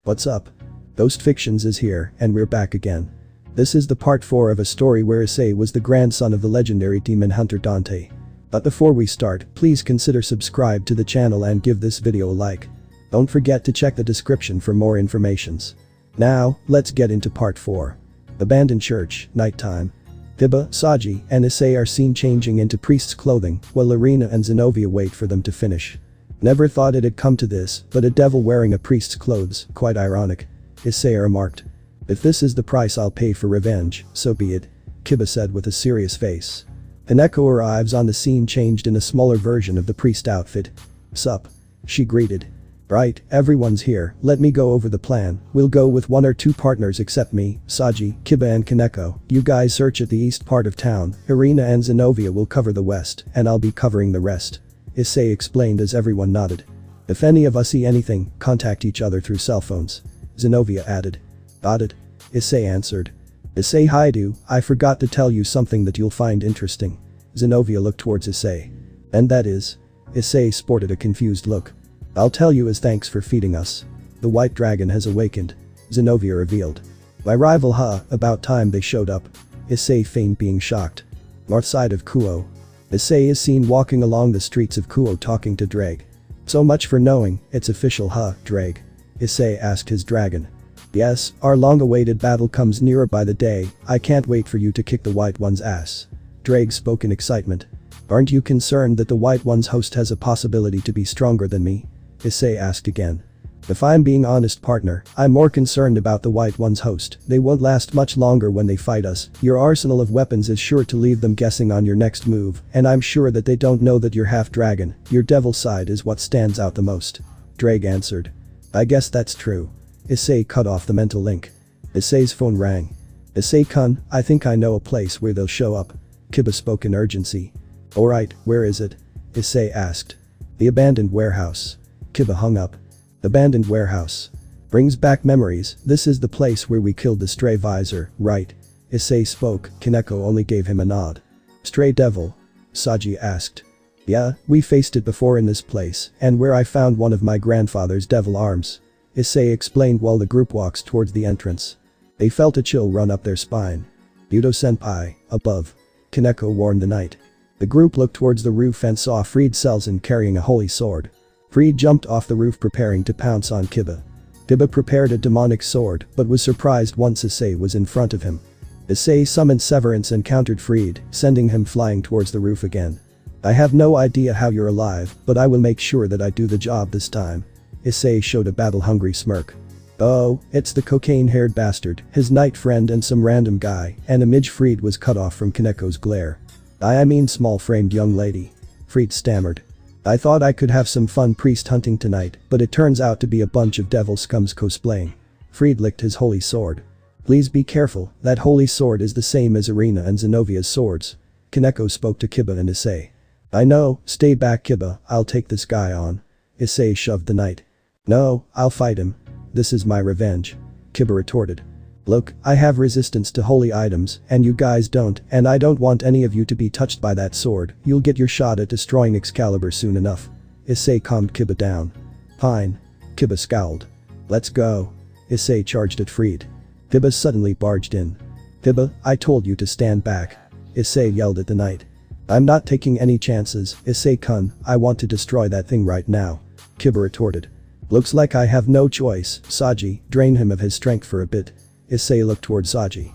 What's up? Ghost Fictions is here, and we're back again. This is the part 4 of a story where Issei was the grandson of the legendary demon hunter Dante. But before we start, please consider subscribe to the channel and give this video a like. Don't forget to check the description for more informations. Now, let's get into part 4. Abandoned church, nighttime. Kiba, Saji, and Issei are seen changing into priest's clothing, while Irina and Zenobia wait for them to finish. Never thought it'd come to this, but a devil wearing a priest's clothes, quite ironic. Issei remarked. If this is the price I'll pay for revenge, so be it, Kiba said with a serious face. Kaneko arrives on the scene changed in a smaller version of the priest outfit. Sup? She greeted. Right, everyone's here, let me go over the plan, we'll go with 1 or 2 partners except me, Saji, Kiba and Kaneko, you guys search at the east part of town, Irina and Zenobia will cover the west, and I'll be covering the rest. Issei explained as everyone nodded. If any of us see anything, contact each other through cell phones. Zenobia added. Got it. Issei answered. Issei Hyoudou, I forgot to tell you something that you'll find interesting. Zenobia looked towards Issei. And that is? Issei sported a confused look. I'll tell you as thanks for feeding us. The white dragon has awakened. Zenobia revealed. My rival about time they showed up. Issei feigned being shocked. North side of Kuo. Issei is seen walking along the streets of Kuo talking to Drake. So much for knowing, it's official Drake. Issei asked his dragon. Yes, our long-awaited battle comes nearer by the day, I can't wait for you to kick the White One's ass. Drake spoke in excitement. Aren't you concerned that the White One's host has a possibility to be stronger than me? Issei asked again. If I'm being honest partner, I'm more concerned about the White One's host, they won't last much longer when they fight us, your arsenal of weapons is sure to leave them guessing on your next move, and I'm sure that they don't know that you're half dragon, your devil side is what stands out the most. Drake answered. I guess that's true. Issei cut off the mental link. Issei's phone rang. Issei-kun, I think I know a place where they'll show up. Kiba spoke in urgency. Alright, where is it? Issei asked. The abandoned warehouse. Kiba hung up. Abandoned warehouse. Brings back memories, this is the place where we killed the stray visor, right? Issei spoke, Kaneko only gave him a nod. Stray devil? Saji asked. Yeah, we faced it before in this place, and where I found one of my grandfather's devil arms. Issei explained while the group walks towards the entrance. They felt a chill run up their spine. Hyoudou-senpai, above. Kaneko warned the knight. The group looked towards the roof and saw Fried Selzen carrying a holy sword. Fried jumped off the roof preparing to pounce on Kiba. Kiba prepared a demonic sword but was surprised once Issei was in front of him. Issei summoned Severance and countered Fried, sending him flying towards the roof again. I have no idea how you're alive, but I will make sure that I do the job this time. Issei showed a battle-hungry smirk. Oh, it's the cocaine-haired bastard, his knight friend and some random guy, and a midge. Fried was cut off from Kaneko's glare. I mean small-framed young lady. Fried stammered. I thought I could have some fun priest hunting tonight, but it turns out to be a bunch of devil scums cosplaying. Fried licked his holy sword. Please be careful, that holy sword is the same as Irina and Zenovia's swords. Kaneko spoke to Kiba and Issei. I know, stay back Kiba, I'll take this guy on. Issei shoved the knight. No, I'll fight him. This is my revenge. Kiba retorted. Look, I have resistance to holy items, and you guys don't, and I don't want any of you to be touched by that sword, you'll get your shot at destroying Excalibur soon enough. Issei calmed Kiba down. Fine. Kiba scowled. Let's go. Issei charged at Fried. Kiba suddenly barged in. Kiba, I told you to stand back. Issei yelled at the knight. I'm not taking any chances, Issei-kun, I want to destroy that thing right now. Kiba retorted. Looks like I have no choice, Saji, drain him of his strength for a bit. Issei looked toward Saji.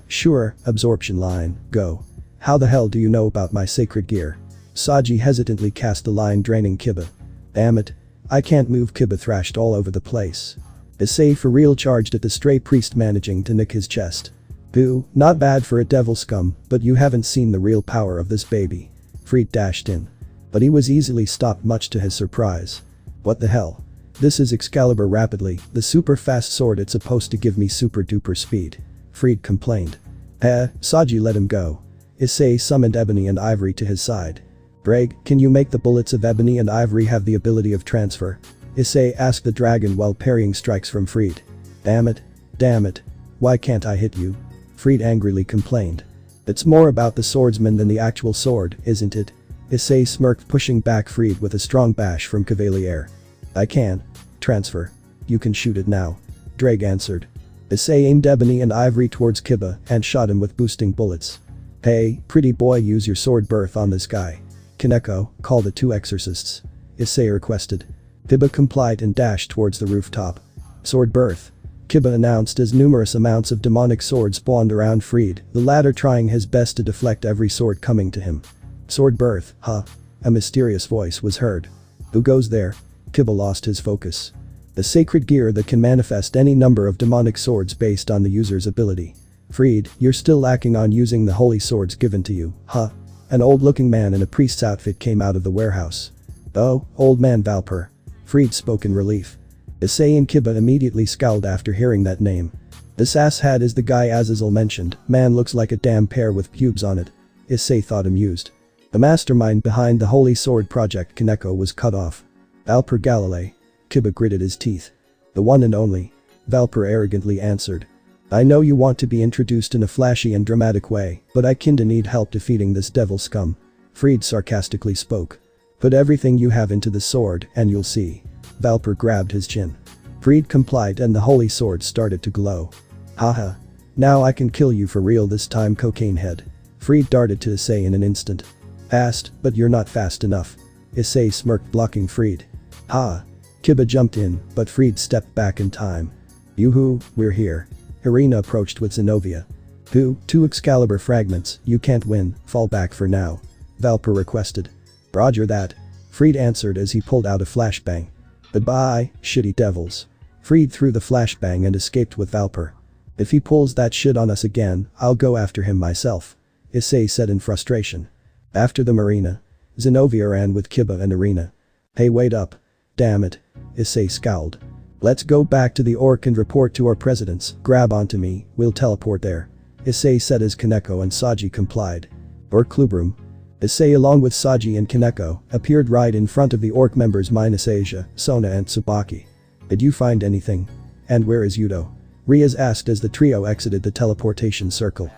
Sure, absorption line, go. How the hell do you know about my sacred gear? Saji hesitantly cast the line draining Kiba. Damn it. I can't move. Kiba thrashed all over the place. Issei for real charged at the stray priest managing to nick his chest. Boo, not bad for a devil scum, but you haven't seen the real power of this baby. Fried dashed in. But he was easily stopped much to his surprise. What the hell? This is Excalibur rapidly, the super fast sword it's supposed to give me super duper speed. Fried complained. Saji let him go. Issei summoned Ebony and Ivory to his side. Drake, can you make the bullets of Ebony and Ivory have the ability of transfer? Issei asked the dragon while parrying strikes from Fried. Damn it. Why can't I hit you? Fried angrily complained. It's more about the swordsman than the actual sword, isn't it? Issei smirked pushing back Fried with a strong bash from Cavalier. I can. Transfer. You can shoot it now. Drake answered. Issei aimed ebony and ivory towards Kiba and shot him with boosting bullets. Hey, pretty boy, use your sword birth on this guy. Kaneko, call the two exorcists. Issei requested. Kiba complied and dashed towards the rooftop. Sword birth. Kiba announced as numerous amounts of demonic swords spawned around Fried, the latter trying his best to deflect every sword coming to him. Sword birth, huh? A mysterious voice was heard. Who goes there? Kiba lost his focus. The sacred gear that can manifest any number of demonic swords based on the user's ability. Fried, you're still lacking on using the holy swords given to you, huh? An old-looking man in a priest's outfit came out of the warehouse. Oh, old man Valper. Fried spoke in relief. Issei and Kiba immediately scowled after hearing that name. This asshat is the guy Azazel mentioned, man looks like a damn pear with pubes on it. Issei thought amused. The mastermind behind the Holy Sword Project Kaneko was cut off. Valper Galilei. Kiba gritted his teeth. The one and only. Valper arrogantly answered. I know you want to be introduced in a flashy and dramatic way, but I kinda need help defeating this devil scum. Fried sarcastically spoke. Put everything you have into the sword and you'll see. Valper grabbed his chin. Fried complied and the holy sword started to glow. Haha. Now I can kill you for real this time, cocaine head. Fried darted to Issei in an instant. Fast, but you're not fast enough. Issei smirked, blocking Fried. Ha. Kiba jumped in, but Fried stepped back in time. Yoo-hoo, we're here. Irina approached with Zenobia. Two Excalibur fragments, you can't win, fall back for now. Valper requested. Roger that. Fried answered as he pulled out a flashbang. Goodbye, shitty devils. Fried threw the flashbang and escaped with Valper. If he pulls that shit on us again, I'll go after him myself. Issei said in frustration. After the marina. Zenobia ran with Kiba and Irina. Hey, wait up. Damn it. Issei scowled. Let's go back to the Orc and report to our presidents, grab onto me, we'll teleport there. Issei said as Kaneko and Saji complied. Orc Klubrum. Issei along with Saji and Kaneko appeared right in front of the Orc members minus Asia, Sona and Tsubaki. Did you find anything? And where is Hyoudou? Riaz asked as the trio exited the teleportation circle.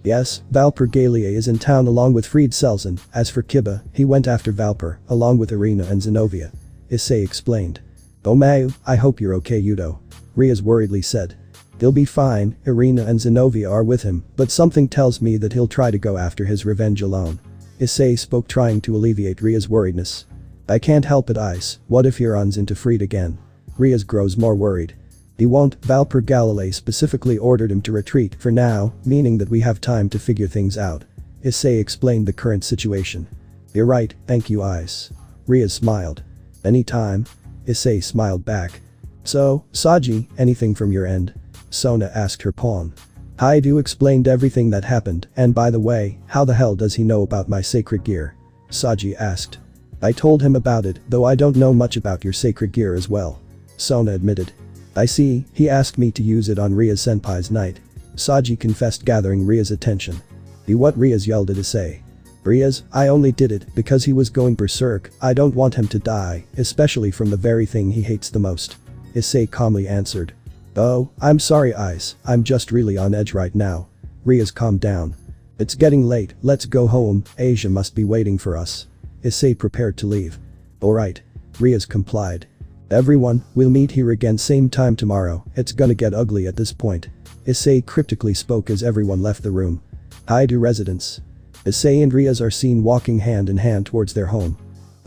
Yes, Valper Galilei is in town along with Fried Selzen. As for Kiba, he went after Valper, along with Irina and Zenobia. Issei explained. Oh Mayu, I hope you're okay, Hyoudou. Riaz worriedly said. He'll be fine, Irina and Zenobia are with him, but something tells me that he'll try to go after his revenge alone. Issei spoke, trying to alleviate Ria's worriedness. I can't help it, Ice, what if he runs into Fried again? Riaz grows more worried. He won't. Valper Galilei specifically ordered him to retreat for now, meaning that we have time to figure things out. Issei explained the current situation. You're right, thank you, Ice. Riaz smiled. Anytime. Issei smiled back. So, Saji, anything from your end? Sona asked her pawn. Hyoudou explained everything that happened, and by the way, how the hell does he know about my sacred gear? Saji asked. I told him about it, though I don't know much about your sacred gear as well. Sona admitted. I see, he asked me to use it on Riaz Senpai's night. Saji confessed, gathering Riaz attention. Be what? Riaz yelled at Issei. Riaz, I only did it because he was going berserk, I don't want him to die, especially from the very thing he hates the most. Issei calmly answered. Oh, I'm sorry, Ice, I'm just really on edge right now. Riaz calmed down. It's getting late, let's go home, Asia must be waiting for us. Issei prepared to leave. Alright. Riaz complied. Everyone, we'll meet here again same time tomorrow, it's gonna get ugly at this point. Issei cryptically spoke as everyone left the room. Hyoudou residence. Issei and Riaz are seen walking hand in hand towards their home.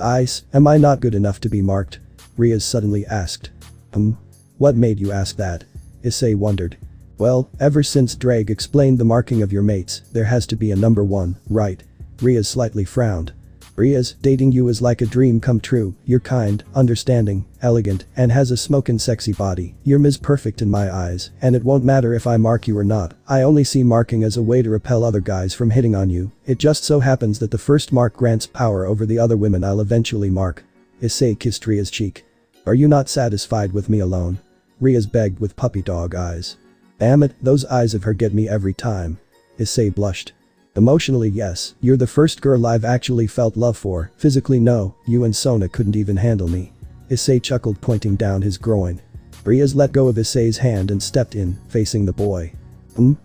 Ice, am I not good enough to be marked? Riaz suddenly asked. What made you ask that? Issei wondered. Well, ever since Drake explained the marking of your mates, there has to be a number one, right? Riaz slightly frowned. Riaz, dating you is like a dream come true, you're kind, understanding, elegant, and has a smokin' sexy body, you're Ms. Perfect in my eyes, and it won't matter if I mark you or not, I only see marking as a way to repel other guys from hitting on you, it just so happens that the first mark grants power over the other women I'll eventually mark. Issei kissed Riaz's cheek. Are you not satisfied with me alone? Riaz begged with puppy dog eyes. Damn it, those eyes of her get me every time. Issei blushed. Emotionally yes, you're the first girl I've actually felt love for, physically no, you and Sona couldn't even handle me. Issei chuckled, pointing down his groin. Riaz let go of Issei's hand and stepped in, facing the boy.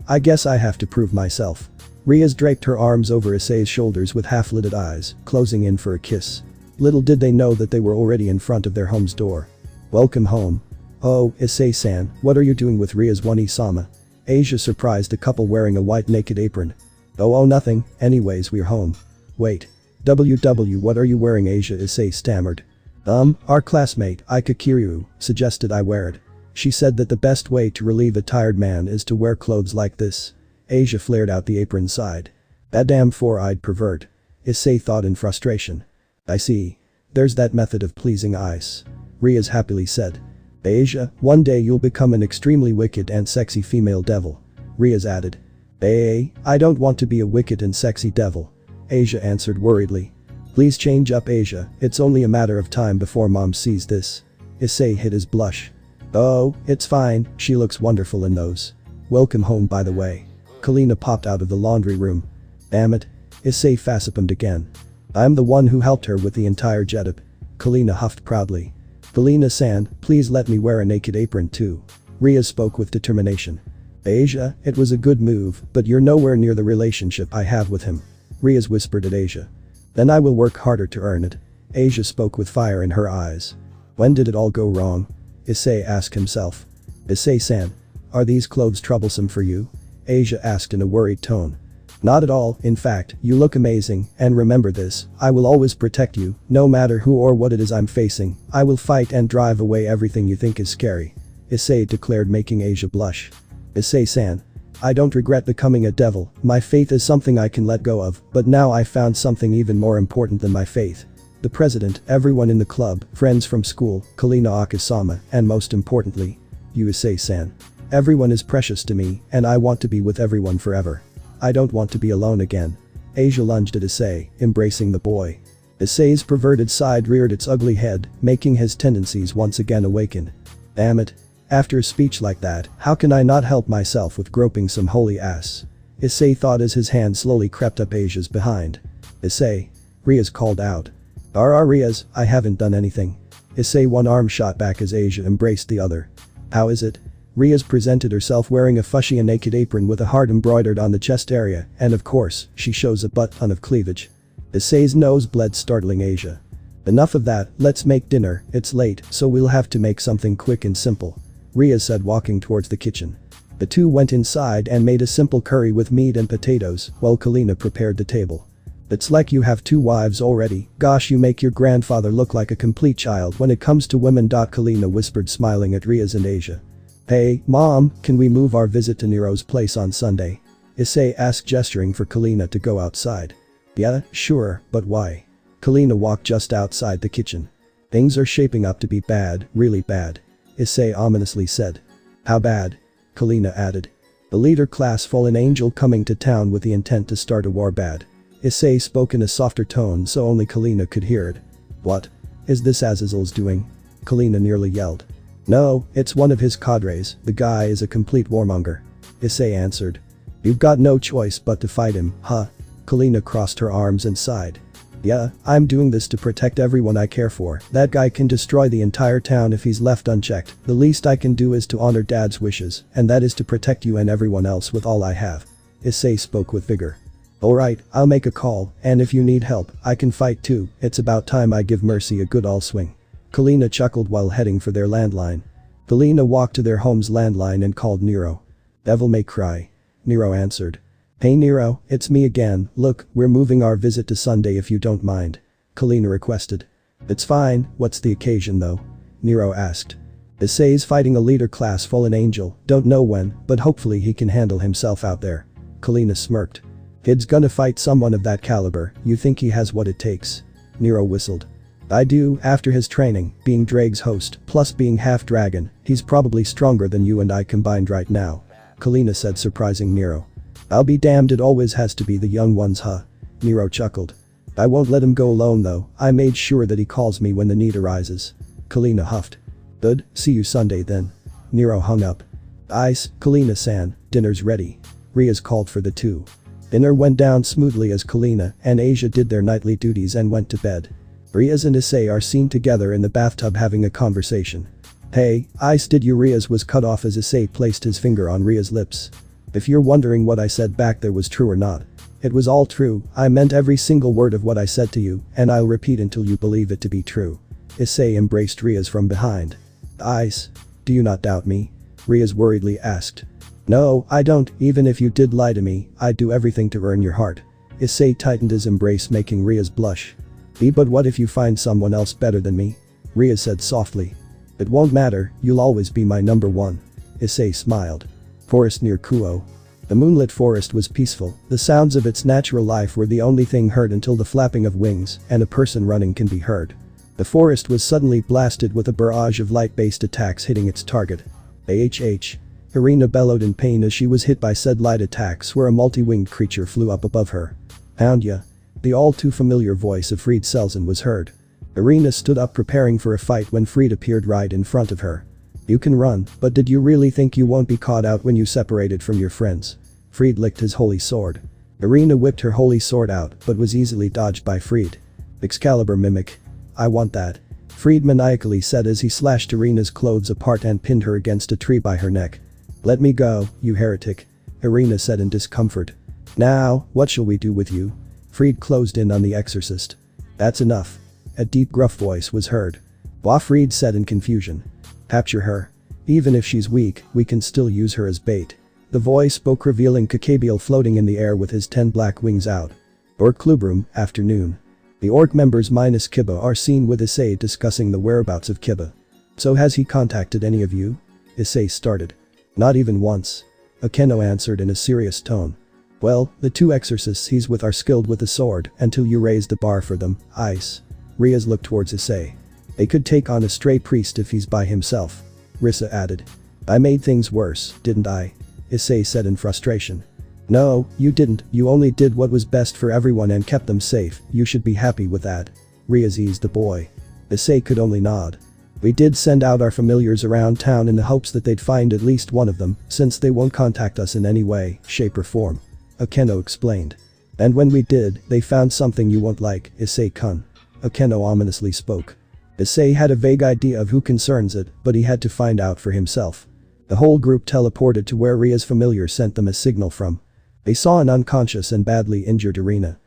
I guess I have to prove myself. Riaz draped her arms over Issei's shoulders with half-lidded eyes, closing in for a kiss. Little did they know that they were already in front of their home's door. Welcome home. Oh, Issei-san, what are you doing with Ria's one-sama? Asia surprised the couple wearing a white naked apron. Oh nothing, anyways we're home. Wait. What are you wearing? Asia Issei stammered. Our classmate, Ika Kiryu, suggested I wear it. She said that the best way to relieve a tired man is to wear clothes like this. Asia flared out the apron side. That damn four-eyed pervert. Issei thought in frustration. I see. There's that method of pleasing Ice. Riaz happily said. Asia, one day you'll become an extremely wicked and sexy female devil. Riaz added. I don't want to be a wicked and sexy devil. Asia answered worriedly. Please change up Asia, it's only a matter of time before mom sees this. Issei hid his blush. Oh, it's fine, she looks wonderful in those. Welcome home by the way. Kalina popped out of the laundry room. Damn it. Issei facepalmed again. I'm the one who helped her with the entire getup. Kalina huffed proudly. Valina-san, please let me wear a naked apron too. Riaz spoke with determination. Asia, it was a good move, but you're nowhere near the relationship I have with him. Riaz whispered at Asia. Then I will work harder to earn it. Asia spoke with fire in her eyes. When did it all go wrong? Issei asked himself. Issei-san, are these clothes troublesome for you? Asia asked in a worried tone. Not at all, in fact, you look amazing, and remember this, I will always protect you, no matter who or what it is I'm facing, I will fight and drive away everything you think is scary. Issei declared, making Asia blush. Issei-san. I don't regret becoming a devil, my faith is something I can let go of, but now I found something even more important than my faith. The president, everyone in the club, friends from school, Kalina Akasama, and most importantly, you Issei-san. Everyone is precious to me, and I want to be with everyone forever. I don't want to be alone again. Asia lunged at Issei, embracing the boy. Issei's perverted side reared its ugly head, making his tendencies once again awaken. Damn it. After a speech like that, how can I not help myself with groping some holy ass? Issei thought as his hand slowly crept up Asia's behind. Issei. Riaz called out. Riaz, I haven't done anything. Issei one arm shot back as Asia embraced the other. How is it? Riaz presented herself wearing a fuchsia naked apron with a heart embroidered on the chest area, and of course, she shows a butt-ton of cleavage. Issei's nose bled, startling Asia. Enough of that, let's make dinner, it's late, so we'll have to make something quick and simple. Riaz said, walking towards the kitchen. The two went inside and made a simple curry with meat and potatoes, while Kalina prepared the table. It's like you have two wives already, gosh, you make your grandfather look like a complete child when it comes to women. Kalina whispered, smiling at Riaz and Asia. Hey, Mom, can we move our visit to Nero's place on Sunday? Issei asked, gesturing for Kalina to go outside. Yeah, sure, but why? Kalina walked just outside the kitchen. Things are shaping up to be bad, really bad. Issei ominously said. How bad? Kalina added. The leader class fallen angel coming to town with the intent to start a war. Bad. Issei spoke in a softer tone so only Kalina could hear it. What? Is this Azazel's doing? Kalina nearly yelled. No, it's one of his cadres, the guy is a complete warmonger. Issei answered. You've got no choice but to fight him, huh? Kalina crossed her arms and sighed. Yeah, I'm doing this to protect everyone I care for, that guy can destroy the entire town if he's left unchecked, the least I can do is to honor Dad's wishes, and that is to protect you and everyone else with all I have. Issei spoke with vigor. Alright, I'll make a call, and if you need help, I can fight too, it's about time I give Mercy a good all swing. Kalina chuckled while heading for their landline. Kalina walked to their home's landline and called Nero. Devil may cry. Nero answered. Hey Nero, it's me again, look, we're moving our visit to Sunday if you don't mind. Kalina requested. It's fine, what's the occasion though? Nero asked. Issei's fighting a leader class fallen angel, don't know when, but hopefully he can handle himself out there. Kalina smirked. Kid's gonna fight someone of that caliber, you think he has what it takes? Nero whistled. I do, after his training, being Drake's host, plus being half dragon, he's probably stronger than you and I combined right now. Kalina said, surprising Nero. I'll be damned, it always has to be the young ones, huh? Nero chuckled. I won't let him go alone though, I made sure that he calls me when the need arises. Kalina huffed. Good, see you Sunday then. Nero hung up. Ice, Kalina-san, dinner's ready. Riaz called for the two. Dinner went down smoothly as Kalina and Asia did their nightly duties and went to bed. Riaz and Issei are seen together in the bathtub having a conversation. Hey, Ice, did you? Riaz was cut off as Issei placed his finger on Riaz's lips. If you're wondering what I said back there was true or not. It was all true, I meant every single word of what I said to you, and I'll repeat until you believe it to be true. Issei embraced Riaz from behind. Ice. Do you not doubt me? Riaz worriedly asked. No, I don't, even if you did lie to me, I'd do everything to earn your heart. Issei tightened his embrace, making Riaz blush. But what if you find someone else better than me? Riaz said softly. It won't matter, you'll always be my number one. Issei smiled. Forest near Kuo. The moonlit forest was peaceful, the sounds of its natural life were the only thing heard until the flapping of wings and a person running can be heard. The forest was suddenly blasted with a barrage of light-based attacks hitting its target. AHH. Irina bellowed in pain as she was hit by said light attacks where a multi-winged creature flew up above her. Found ya? The all-too-familiar voice of Fried Selzen was heard. Irina stood up preparing for a fight when Fried appeared right in front of her. You can run, but did you really think you won't be caught out when you separated from your friends? Fried licked his holy sword. Irina whipped her holy sword out but was easily dodged by Fried. Excalibur mimic. I want that. Fried maniacally said as he slashed Irina's clothes apart and pinned her against a tree by her neck. Let me go, you heretic. Irina said in discomfort. Now, what shall we do with you? Fried closed in on the exorcist. That's enough. A deep gruff voice was heard. Bah, Fried said in confusion. Capture her. Even if she's weak, we can still use her as bait. The voice spoke revealing Kakabiel floating in the air with his 10 black wings out. Orc Klubrum, afternoon. The orc members minus Kiba are seen with Issei discussing the whereabouts of Kiba. So has he contacted any of you? Issei started. Not even once. Akeno answered in a serious tone. Well, the 2 exorcists he's with are skilled with the sword until you raise the bar for them, ice. Riaz looked towards Issei. They could take on a stray priest if he's by himself. Rissa added. I made things worse, didn't I? Issei said in frustration. No, you didn't, you only did what was best for everyone and kept them safe, you should be happy with that. Riaz eased the boy. Issei could only nod. We did send out our familiars around town in the hopes that they'd find at least one of them, since they won't contact us in any way, shape or form. Akeno explained. And when we did, they found something you won't like, Issei-kun. Akeno ominously spoke. Issei had a vague idea of who concerns it, but he had to find out for himself. The whole group teleported to where Ria's familiar sent them a signal from. They saw an unconscious and badly injured Irina.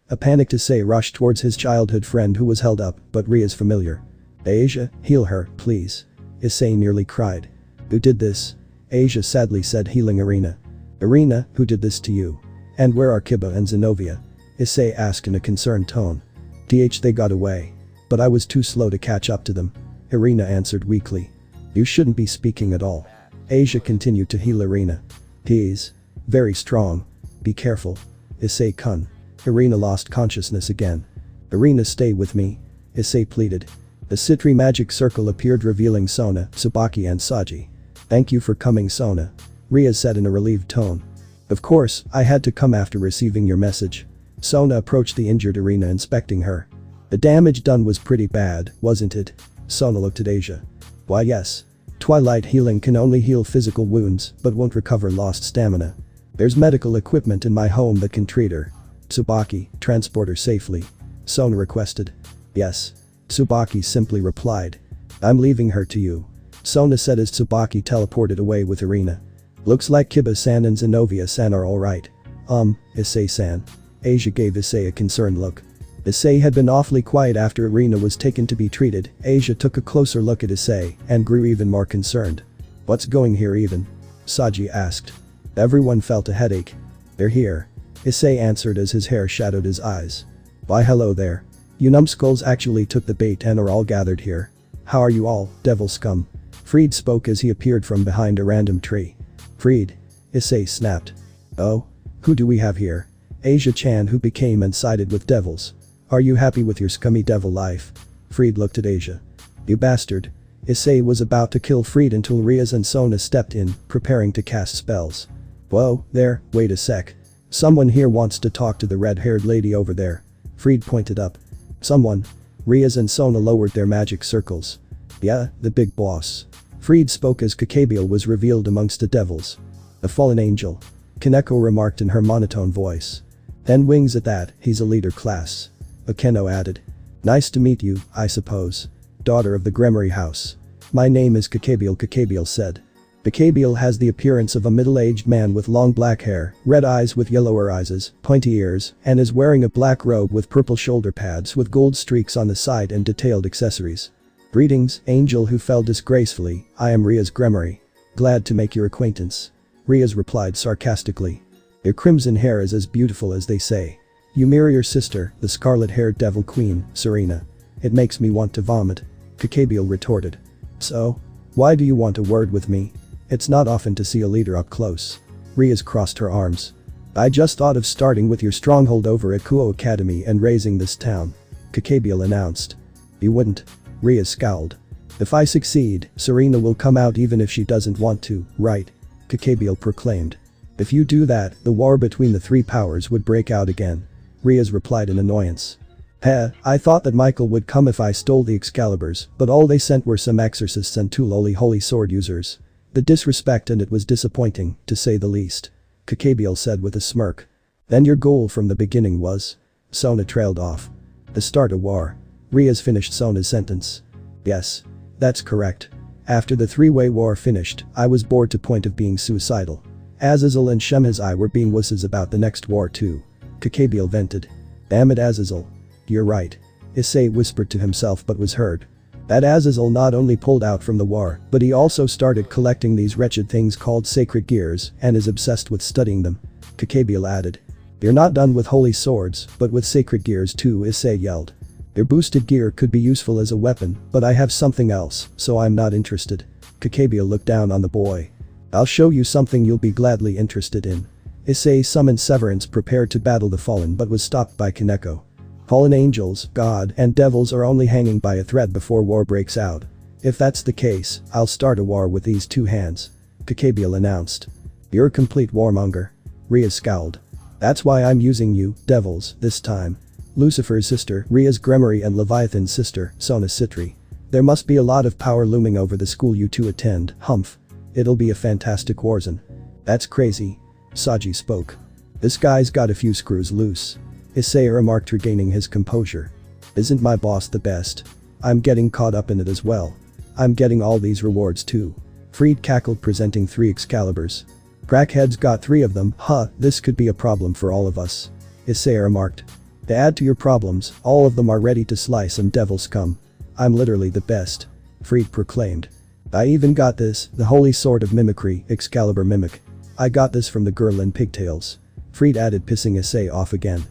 A panicked Issei rushed towards his childhood friend who was held up, but Ria's familiar. Asia, heal her, please. Issei nearly cried. Who did this? Asia sadly said, healing Irina. Irina, who did this to you? And where are Kiba and Zenobia? Issei asked in a concerned tone. They got away. But I was too slow to catch up to them. Irina answered weakly. You shouldn't be speaking at all. Asia continued to heal Irina. He's very strong. Be careful. Issei-kun. Irina lost consciousness again. Irina, stay with me. Issei pleaded. The Citri magic circle appeared revealing Sona, Tsubaki and Saji. Thank you for coming, Sona. Ria said in a relieved tone. Of course, I had to come after receiving your message. Sona approached the injured Irina, inspecting her. The damage done was pretty bad, wasn't it? Sona looked at Asia. Why yes. Twilight healing can only heal physical wounds, but won't recover lost stamina. There's medical equipment in my home that can treat her. Tsubaki, transport her safely. Sona requested. Yes. Tsubaki simply replied. I'm leaving her to you. Sona said as Tsubaki teleported away with Irina. Looks like Kiba-san and Zenobia-san are alright. Issei-san. Asia gave Issei a concerned look. Issei had been awfully quiet after Irina was taken to be treated. Asia took a closer look at Issei and grew even more concerned. What's going here even? Saji asked. Everyone felt a headache. They're here. Issei answered as his hair shadowed his eyes. Why hello there. You numbskulls actually took the bait and are all gathered here. How are you all, devil scum? Fried spoke as he appeared from behind a random tree. Fried. Issei snapped. Oh? Who do we have here? Asia-chan, who became and sided with devils. Are you happy with your scummy devil life? Fried looked at Asia. You bastard. Issei was about to kill Fried until Riaz and Sona stepped in, preparing to cast spells. Whoa, there, wait a sec. Someone here wants to talk to the red-haired lady over there. Fried pointed up. Someone. Riaz and Sona lowered their magic circles. Yeah, the big boss. Fried spoke as Kakabiel was revealed amongst the devils. A fallen angel. Kaneko remarked in her monotone voice. 10 wings at that, he's a leader class. Akeno added. Nice to meet you, I suppose. Daughter of the Gremory house. My name is Kakabiel, Kakabiel said. Kakabiel has the appearance of a middle-aged man with long black hair, red eyes with yellower eyes, pointy ears, and is wearing a black robe with purple shoulder pads with gold streaks on the side and detailed accessories. Greetings, angel who fell disgracefully, I am Ria's Gremory. Glad to make your acquaintance. Riaz replied sarcastically. Your crimson hair is as beautiful as they say. You mirror your sister, the scarlet-haired devil queen, Serena. It makes me want to vomit. Kakabiel retorted. So? Why do you want a word with me? It's not often to see a leader up close. Riaz crossed her arms. I just thought of starting with your stronghold over at Kuo Academy and raising this town. Kakabiel announced. You wouldn't. Riaz scowled. If I succeed, Serena will come out even if she doesn't want to, right? Kakabiel proclaimed. If you do that, the war between the three powers would break out again. Riaz replied in annoyance. I thought that Michael would come if I stole the Excaliburs, but all they sent were some exorcists and two lowly holy sword users. The disrespect, and it was disappointing, to say the least. Kakabiel said with a smirk. Then your goal from the beginning was? Sona trailed off. To start a war. Riaz finished Sona's sentence. Yes. That's correct. After the three-way war finished, I was bored to point of being suicidal. Azazel and Shemhazai were being wusses about the next war too. Kakabiel vented. Damn it, Azazel. You're right. Issei whispered to himself but was heard. That Azazel not only pulled out from the war, but he also started collecting these wretched things called sacred gears and is obsessed with studying them. Kakabiel added. You're not done with holy swords, but with sacred gears too, Issei yelled. Your boosted gear could be useful as a weapon, but I have something else, so I'm not interested. Kakabiel looked down on the boy. I'll show you something you'll be gladly interested in. Issei summoned Severance, prepared to battle the fallen, but was stopped by Kaneko. Fallen angels, God, and devils are only hanging by a thread before war breaks out. If that's the case, I'll start a war with these two hands. Kakabiel announced. You're a complete warmonger. Riaz scowled. That's why I'm using you, devils, this time. Lucifer's sister, Ria's Gremory, and Leviathan's sister, Sona Citri. There must be a lot of power looming over the school you two attend, humph. It'll be a fantastic warzone. That's crazy. Saji spoke. This guy's got a few screws loose. Issei remarked, regaining his composure. Isn't my boss the best? I'm getting caught up in it as well. I'm getting all these rewards too. Freed cackled, presenting 3 Excaliburs. Crackhead's got 3 of them, this could be a problem for all of us. Issei remarked. To add to your problems, all of them are ready to slice some devil scum. I'm literally the best. Freed proclaimed. I even got this, the holy sword of mimicry, Excalibur Mimic. I got this from the girl in pigtails. Freed added, pissing Issei off again.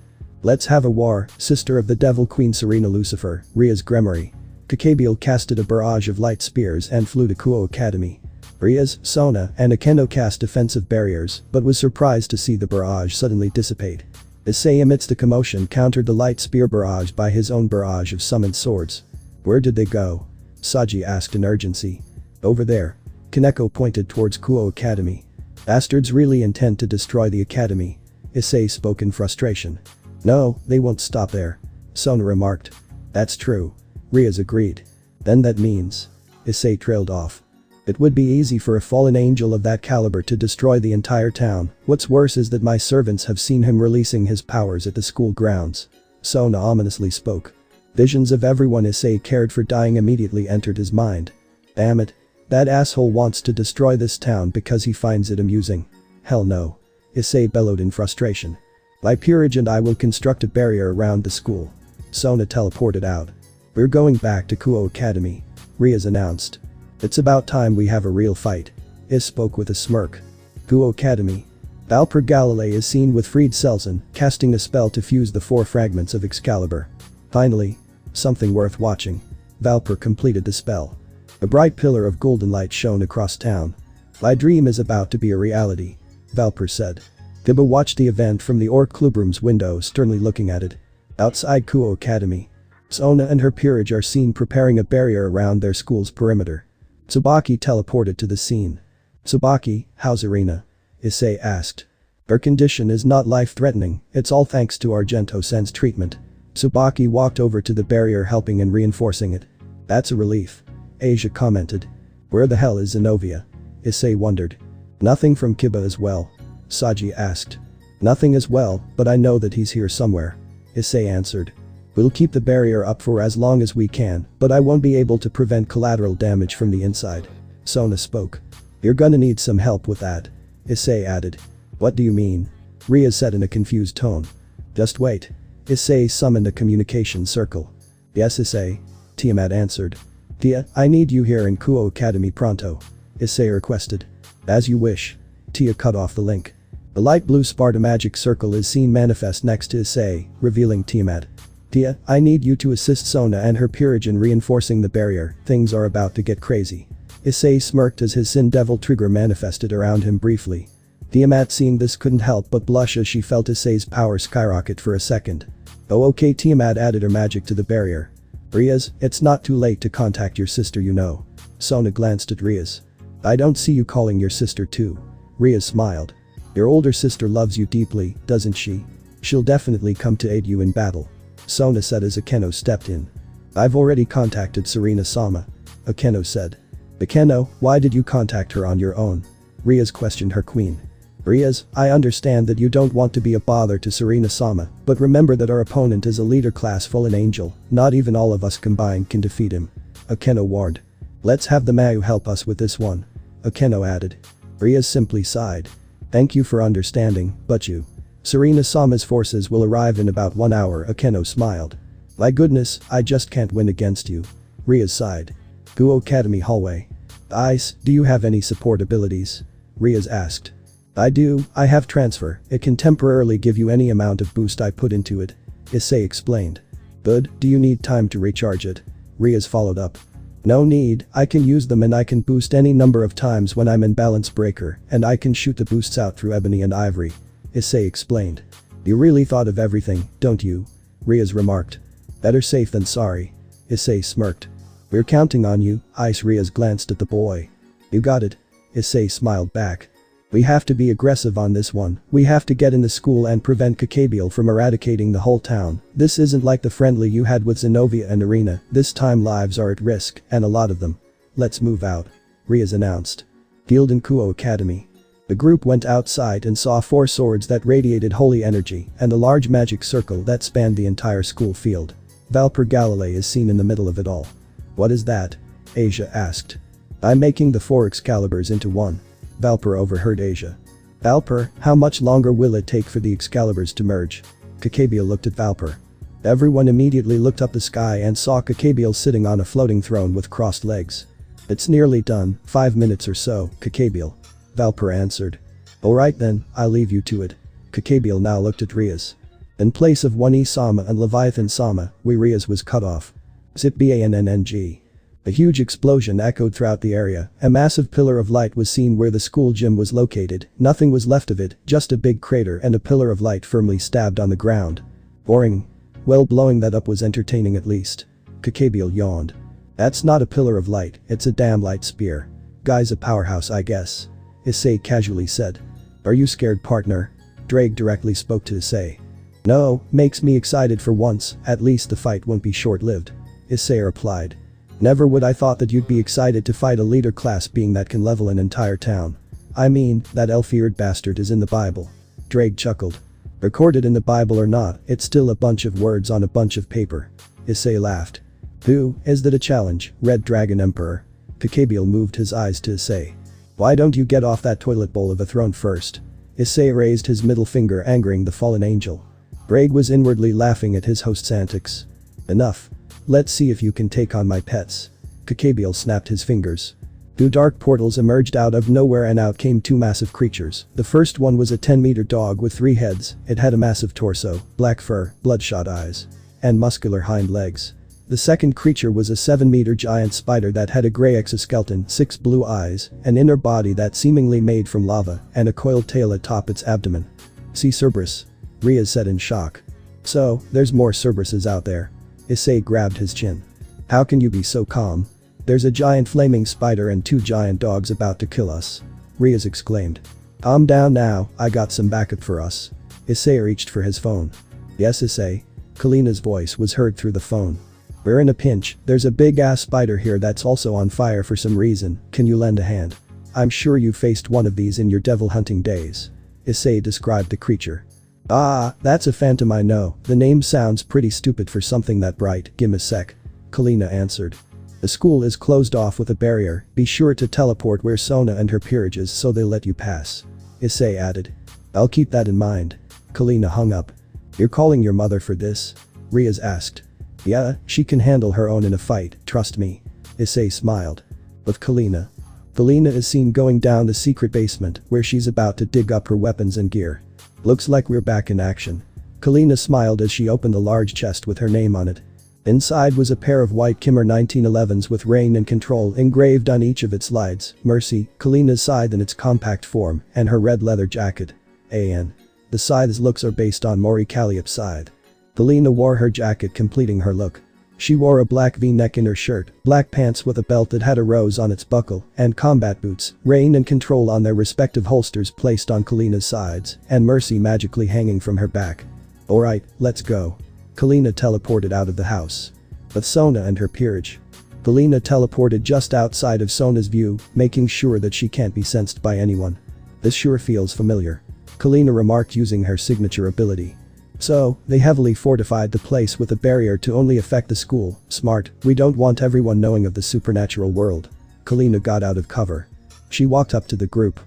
Let's have a war, sister of the devil queen Serena Lucifer, Ria's Gremory. Kakabiel casted a barrage of light spears and flew to Kuo Academy. Riaz, Sona, and Akendo cast defensive barriers, but was surprised to see the barrage suddenly dissipate. Issei, amidst the commotion, countered the light spear barrage by his own barrage of summoned swords. Where did they go? Saji asked in urgency. Over there. Kaneko pointed towards Kuo Academy. Bastards really intend to destroy the academy. Issei spoke in frustration. No, they won't stop there. Sona remarked. That's true. Riaz agreed. Then that means. Issei trailed off. It would be easy for a fallen angel of that caliber to destroy the entire town. What's worse is that my servants have seen him releasing his powers at the school grounds. Sona ominously spoke. Visions of everyone Issei cared for dying immediately entered his mind. Damn it. That asshole wants to destroy this town because he finds it amusing. Hell no. Issei bellowed in frustration. By peerage, and I will construct a barrier around the school. Sona teleported out. We're going back to Kuo Academy. Riaz announced. It's about time we have a real fight. Is spoke with a smirk. Kuo Academy. Valper Galilei is seen with Freed Selzen, casting a spell to fuse the 4 fragments of Excalibur. Finally. Something worth watching. Valper completed the spell. A bright pillar of golden light shone across town. My dream is about to be a reality. Valper said. Gibba watched the event from the Orc Clubroom's window, sternly looking at it. Outside Kuo Academy. Sona and her peerage are seen preparing a barrier around their school's perimeter. Tsubaki teleported to the scene. Tsubaki, how's Irina? Issei asked. Her condition is not life-threatening, it's all thanks to Argento-sen's treatment. Tsubaki walked over to the barrier, helping and reinforcing it. That's a relief. Asia commented. Where the hell is Zenobia? Issei wondered. Nothing from Kiba as well. Saji asked. Nothing as well, but I know that he's here somewhere. Issei answered. We'll keep the barrier up for as long as we can, but I won't be able to prevent collateral damage from the inside. Sona spoke. You're gonna need some help with that. Issei added. What do you mean? Riaz said in a confused tone. Just wait. Issei summoned a communication circle. Yes, Issei. Tiamat answered. Tia, I need you here in Kuo Academy pronto. Issei requested. As you wish. Tia cut off the link. The light blue Sparta magic circle is seen manifest next to Issei, revealing Tiamat. Tia, I need you to assist Sona and her peerage in reinforcing the barrier, things are about to get crazy. Issei smirked as his Sin Devil trigger manifested around him briefly. Tiamat seeing this couldn't help but blush as she felt Issei's power skyrocket for a second. Oh okay, Tiamat added her magic to the barrier. Riaz, it's not too late to contact your sister you know. Sona glanced at Riaz. I don't see you calling your sister too. Riaz smiled. Your older sister loves you deeply, doesn't she? She'll definitely come to aid you in battle. Sona said as Akeno stepped in. I've already contacted Serena-sama. Akeno said. Akeno, why did you contact her on your own? Riaz questioned her queen. Riaz, I understand that you don't want to be a bother to Serena-sama, but remember that our opponent is a leader-class fallen angel, not even all of us combined can defeat him. Akeno warned. Let's have the Mayu help us with this one. Akeno added. Riaz simply sighed. Thank you for understanding, but you. Serena-sama's forces will arrive in about 1 hour, Akeno smiled. My goodness, I just can't win against you. Riaz sighed. Kuo Academy hallway. Ice, do you have any support abilities? Riaz asked. I do, I have transfer, it can temporarily give you any amount of boost I put into it. Issei explained. Good, do you need time to recharge it? Riaz followed up. No need, I can use them and I can boost any number of times when I'm in balance breaker and I can shoot the boosts out through ebony and ivory. Issei explained. You really thought of everything, don't you? Riaz remarked. Better safe than sorry. Issei smirked. We're counting on you, Ice. Riaz glanced at the boy. You got it. Issei smiled back. We have to be aggressive on this one, we have to get in the school and prevent Kakabiel from eradicating the whole town. This isn't like the friendly you had with Zenobia and Arena, this time lives are at risk, and a lot of them. Let's move out. Riaz announced. Field in Kuo Academy. The group went outside and saw 4 swords that radiated holy energy and a large magic circle that spanned the entire school field. Valper Galilei is seen in the middle of it all. What is that? Asia asked. I'm making the 4 Excaliburs into one. Valper overheard Asia. Valper, how much longer will it take for the Excaliburs to merge? Kakabiel looked at Valper. Everyone immediately looked up the sky and saw Kakabiel sitting on a floating throne with crossed legs. It's nearly done, 5 minutes or so, Kakabiel. Valper answered. Alright then, I'll leave you to it. Kakabiel now looked at Riaz. In place of one E-sama and Leviathan-sama, Riaz was cut off. Zip BANNNG. A huge explosion echoed throughout the area, a massive pillar of light was seen where the school gym was located, nothing was left of it, just a big crater and a pillar of light firmly stabbed on the ground. Boring. Well, blowing that up was entertaining at least. Kakabiel yawned. That's not a pillar of light, it's a damn light spear. Guy's a powerhouse I guess. Issei casually said. Are you scared partner? Drake directly spoke to Issei. No, makes me excited for once, at least the fight won't be short-lived. Issei replied. Never would I thought that you'd be excited to fight a leader class being that can level an entire town. I mean, that elf-eared bastard is in the Bible. Drake chuckled. Recorded in the Bible or not, it's still a bunch of words on a bunch of paper. Issei laughed. Who, is that a challenge, Red Dragon Emperor? Kakabiel moved his eyes to Issei. Why don't you get off that toilet bowl of a throne first? Issei raised his middle finger angering the fallen angel. Drake was inwardly laughing at his host's antics. Enough. Let's see if you can take on my pets. Kakabiel snapped his fingers. 2 dark portals emerged out of nowhere and out came 2 massive creatures. The first one was a 10-meter dog with 3 heads, it had a massive torso, black fur, bloodshot eyes, and muscular hind legs. The second creature was a 7-meter giant spider that had a grey exoskeleton, 6 blue eyes, an inner body that seemingly made from lava, and a coiled tail atop its abdomen. See Cerberus? Riaz said in shock. So, there's more Cerberuses out there. Issei grabbed his chin. How can you be so calm? There's a giant flaming spider and 2 giant dogs about to kill us. Riaz exclaimed. Calm down now, I got some backup for us. Issei reached for his phone. Yes Issei? Kalina's voice was heard through the phone. We're in a pinch, there's a big ass spider here that's also on fire for some reason, can you lend a hand? I'm sure you faced one of these in your devil hunting days. Issei described the creature. Ah, that's a phantom I know, the name sounds pretty stupid for something that bright, gimme a sec. Kalina answered. The school is closed off with a barrier, be sure to teleport where Sona and her peerage is so they'll let you pass. Issei added. I'll keep that in mind. Kalina hung up. You're calling your mother for this? Riaz asked. Yeah, she can handle her own in a fight, trust me. Issei smiled. With Kalina. Kalina is seen going down the secret basement where she's about to dig up her weapons and gear. Looks like we're back in action. Kalina smiled as she opened a large chest with her name on it. Inside was a pair of white Kimmer 1911s with reign and control engraved on each of its slides, Mercy, Kalina's scythe in its compact form, and her red leather jacket. AN. The scythe's looks are based on Mori Calliope's scythe. Kalina wore her jacket completing her look. She wore a black V-neck in her shirt, black pants with a belt that had a rose on its buckle, and combat boots, reign and control on their respective holsters placed on Kalina's sides, and Mercy magically hanging from her back. Alright, let's go. Kalina teleported out of the house. With Sona and her peerage. Kalina teleported just outside of Sona's view, making sure that she can't be sensed by anyone. This sure feels familiar. Kalina remarked using her signature ability. So, they heavily fortified the place with a barrier to only affect the school. Smart, we don't want everyone knowing of the supernatural world. Kalina got out of cover. She walked up to the group.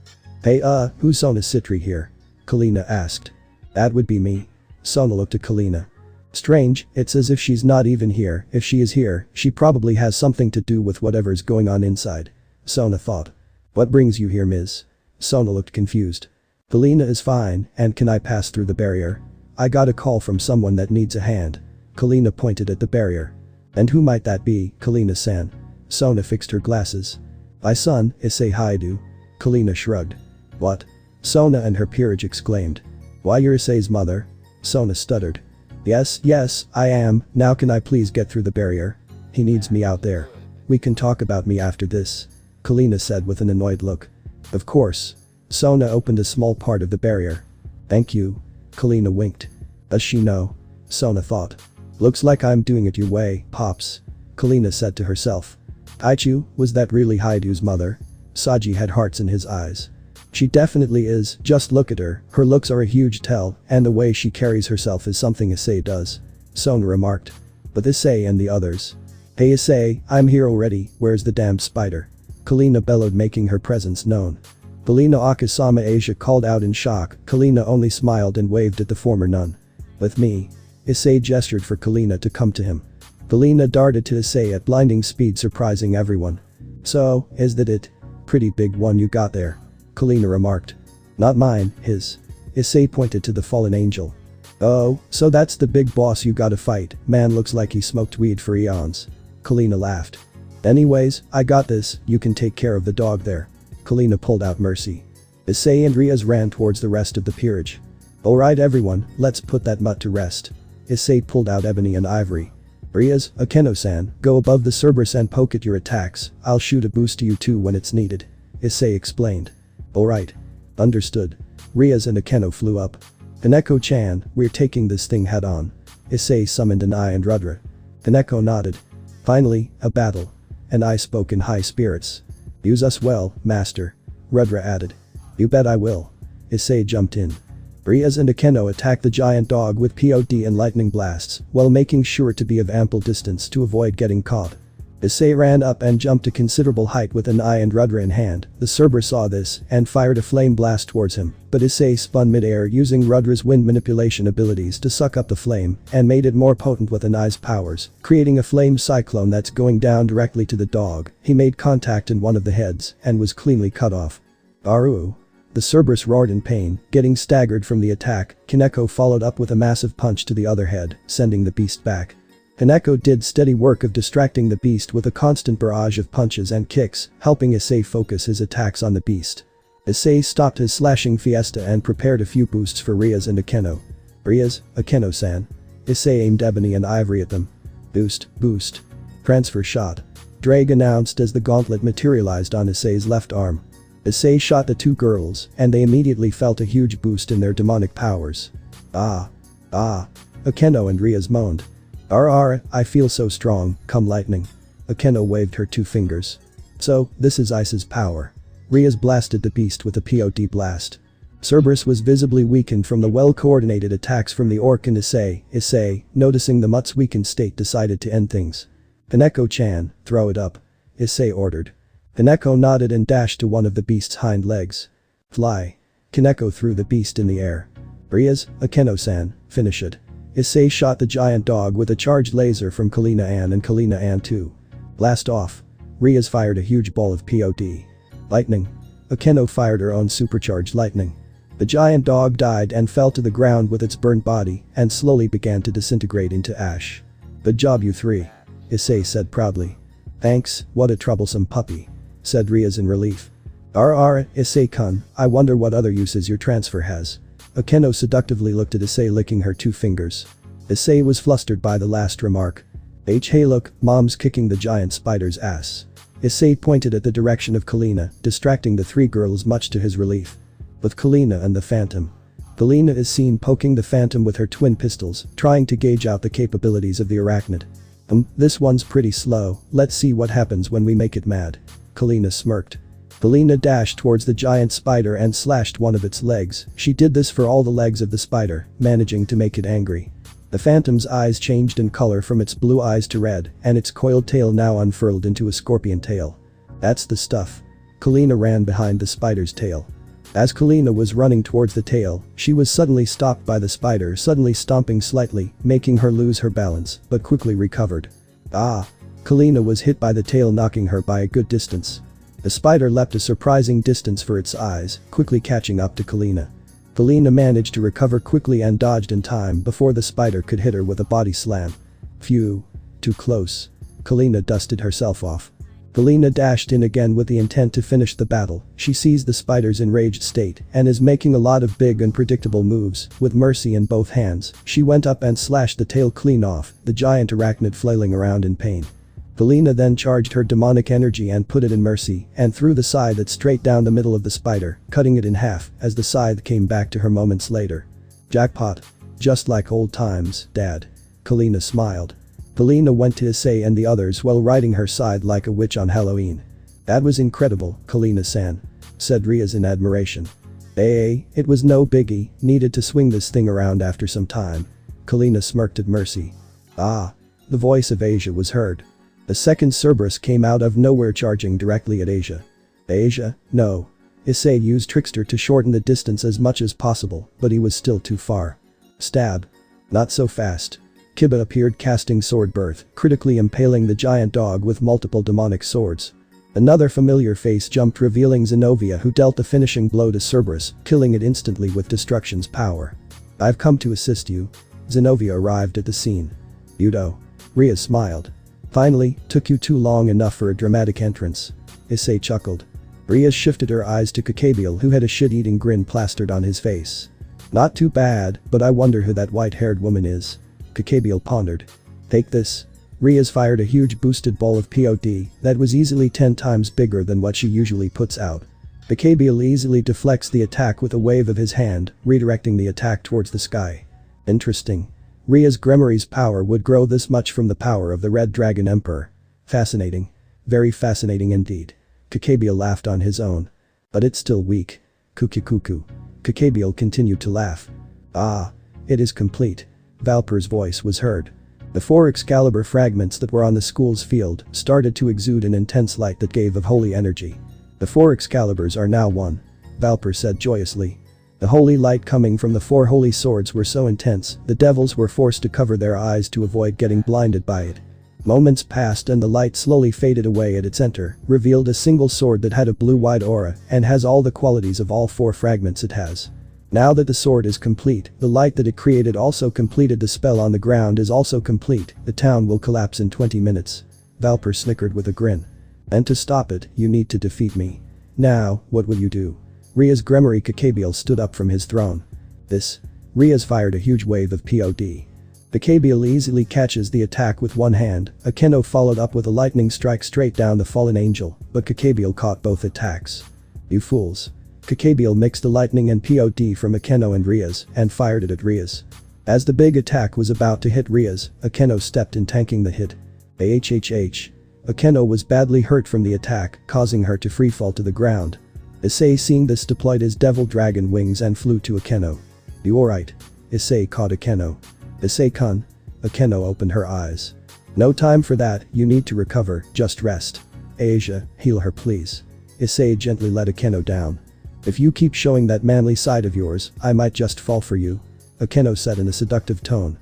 Hey who's Sona Citri here? Kalina asked. That would be me. Sona looked at Kalina. Strange, it's as if she's not even here. If she is here, she probably has something to do with whatever's going on inside. Sona thought. What brings you here, Ms.? Sona looked confused. Kalina is fine, and can I pass through the barrier? I got a call from someone that needs a hand. Kalina pointed at the barrier. And who might that be, Kalina-san? Sona fixed her glasses. My son, Issei Hyoudou. Kalina shrugged. What? Sona and her peerage exclaimed. Why, you're Issei's mother? Sona stuttered. Yes, I am. Now can I please get through the barrier? He needs me out there. We can talk about me after this. Kalina said with an annoyed look. Of course. Sona opened a small part of the barrier. Thank you. Kalina winked. Does she know? Sona thought. Looks like I'm doing it your way, Pops. Kalina said to herself. Aichu, was that really Hyoudu's mother? Saji had hearts in his eyes. She definitely is, just look at her, her looks are a huge tell, and the way she carries herself is something Issei does. Sona remarked. But Issei and the others. Hey Issei, I'm here already, where's the damned spider? Kalina bellowed, making her presence known. Kalina Akasama Asia called out in shock. Kalina only smiled and waved at the former nun. With me. Issei gestured for Kalina to come to him. Kalina darted to Issei at blinding speed, surprising everyone. So, is that it? Pretty big one you got there. Kalina remarked. Not mine, his. Issei pointed to the fallen angel. Oh, so that's the big boss you gotta fight. Man looks like he smoked weed for eons. Kalina laughed. Anyways, I got this, you can take care of the dog there. Kalina pulled out Mercy. Issei and Riaz ran towards the rest of the peerage. Alright everyone, let's put that mutt to rest. Issei pulled out Ebony and Ivory. Riaz, Akeno-san, go above the Cerberus and poke at your attacks, I'll shoot a boost to you too when it's needed. Issei explained. Alright. Understood. Riaz and Akeno flew up. Kaneko-chan, we're taking this thing head on. Issei summoned an Ai and Rudra. Kaneko nodded. Finally, a battle. And I spoke in high spirits. Use us well, master. Rudra added. You bet I will. Issei jumped in. Riaz and Akeno attacked the giant dog with POD and lightning blasts, while making sure to be of ample distance to avoid getting caught. Issei ran up and jumped a considerable height with an Ai and Rudra in hand. The Cerberus saw this and fired a flame blast towards him, but Issei spun mid-air using Rudra's wind manipulation abilities to suck up the flame and made it more potent with an Ai's powers, creating a flame cyclone that's going down directly to the dog. He made contact in one of the heads and was cleanly cut off. Aru. The Cerberus roared in pain, getting staggered from the attack. Kaneko followed up with a massive punch to the other head, sending the beast back. Kaneko did steady work of distracting the beast with a constant barrage of punches and kicks, helping Issei focus his attacks on the beast. Issei stopped his slashing fiesta and prepared a few boosts for Riaz and Akeno. Riaz, Akeno-san. Issei aimed Ebony and Ivory at them. Boost. Transfer shot. Drag announced as the gauntlet materialized on Issei's left arm. Issei shot the two girls, and they immediately felt a huge boost in their demonic powers. Ah. Akeno and Riaz moaned. I feel so strong, come lightning. Akeno waved her two fingers. So, this is Ice's power. Riaz blasted the beast with a POD blast. Cerberus was visibly weakened from the well-coordinated attacks from the orc and Issei, noticing the mutt's weakened state, decided to end things. Kaneko-chan, throw it up. Issei ordered. Kaneko nodded and dashed to one of the beast's hind legs. Fly. Kaneko threw the beast in the air. Riaz, Akeno-san, finish it. Issei shot the giant dog with a charged laser from Kalina-an and Kalina-an too. Blast off. Rias fired a huge ball of POD. Lightning. Akeno fired her own supercharged lightning. The giant dog died and fell to the ground with its burnt body and slowly began to disintegrate into ash. "Good job you three," Issei said proudly. "Thanks, what a troublesome puppy," said Rias in relief. Issei-kun, I wonder what other uses your transfer has." Akeno seductively looked at Issei, licking her 2 fingers. Issei was flustered by the last remark. Hey look, mom's kicking the giant spider's ass." Issei pointed at the direction of Kalina, distracting the 3 girls much to his relief. With Kalina and the Phantom. Kalina is seen poking the Phantom with her twin pistols, trying to gauge out the capabilities of the arachnid. This one's pretty slow, let's see what happens when we make it mad." Kalina smirked. Kalina dashed towards the giant spider and slashed one of its legs. She did this for all the legs of the spider, managing to make it angry. The Phantom's eyes changed in color from its blue eyes to red, and its coiled tail now unfurled into a scorpion tail. "That's the stuff." Kalina ran behind the spider's tail. As Kalina was running towards the tail, she was suddenly stopped by the spider suddenly stomping slightly, making her lose her balance, but quickly recovered. Ah! Kalina was hit by the tail, knocking her by a good distance. The spider leapt a surprising distance for its size, quickly catching up to Kalina. Kalina managed to recover quickly and dodged in time before the spider could hit her with a body slam. Phew. Too close. Kalina dusted herself off. Kalina dashed in again with the intent to finish the battle. She sees the spider's enraged state and is making a lot of big unpredictable moves. With mercy in both hands, she went up and slashed the tail clean off, the giant arachnid flailing around in pain. Kalina then charged her demonic energy and put it in mercy and threw the scythe at straight down the middle of the spider, cutting it in half as the scythe came back to her moments later. Jackpot. Just like old times, Dad. Kalina smiled. Kalina went to Issei and the others while riding her scythe like a witch on Halloween. "That was incredible, Kalina-san," said Rias in admiration. It was no biggie, needed to swing this thing around after some time." Kalina smirked at Mercy. "Ah." The voice of Asia was heard. The second Cerberus came out of nowhere, charging directly at Asia. "Asia, no." Issei used Trickster to shorten the distance as much as possible, but he was still too far. Stab. "Not so fast." Kiba appeared, casting Sword Birth, critically impaling the giant dog with multiple demonic swords. Another familiar face jumped, revealing Zenobia, who dealt the finishing blow to Cerberus, killing it instantly with Destruction's power. "I've come to assist you." Zenobia arrived at the scene. "Hyoudou." Rias smiled. "Finally, took you too long enough for a dramatic entrance." Issei chuckled. Rias shifted her eyes to Kakabiel, who had a shit-eating grin plastered on his face. "Not too bad, but I wonder who that white-haired woman is." Kakabiel pondered. "Take this." Rias fired a huge boosted ball of POD that was easily 10 times bigger than what she usually puts out. Kakabiel easily deflects the attack with a wave of his hand, redirecting the attack towards the sky. Interesting. Rias Gremory's power would grow this much from the power of the Red Dragon Emperor. Fascinating. Very fascinating indeed. Kakabiel laughed on his own. But it's still weak. Kuku. Kakabiel continued to laugh. "Ah. It is complete." Valper's voice was heard. The 4 Excalibur fragments that were on the school's field started to exude an intense light that gave of holy energy. "The 4 Excaliburs are now one," Valper said joyously. The holy light coming from the 4 holy swords were so intense, the devils were forced to cover their eyes to avoid getting blinded by it. Moments passed and the light slowly faded away at its center, revealed a single sword that had a blue-white aura and has all the qualities of all 4 fragments it has. Now that the sword is complete, the light that it created also completed. The spell on the ground is also complete. The town will collapse in 20 minutes. Valper snickered with a grin. "And to stop it, you need to defeat me. Now, what will you do?" Rias Gremory. Kakabiel stood up from his throne. "This." Rias fired a huge wave of POD. Kakabiel easily catches the attack with one hand. Akeno followed up with a lightning strike straight down the fallen angel, but Kakabiel caught both attacks. "You fools." Kakabiel mixed the lightning and POD from Akeno and Rias and fired it at Rias. As the big attack was about to hit Rias, Akeno stepped in, tanking the hit. Akeno was badly hurt from the attack, causing her to freefall to the ground. Issei, seeing this, deployed his devil dragon wings and flew to Akeno. "You alright?" Issei caught Akeno. "Issei-kun." Akeno opened her eyes. "No time for that, you need to recover, just rest." "Asia, heal her please." Issei gently let Akeno down. "If you keep showing that manly side of yours, I might just fall for you," Akeno said in a seductive tone.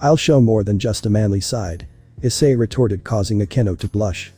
I'll show more than just a manly side," Issei retorted, causing Akeno to blush.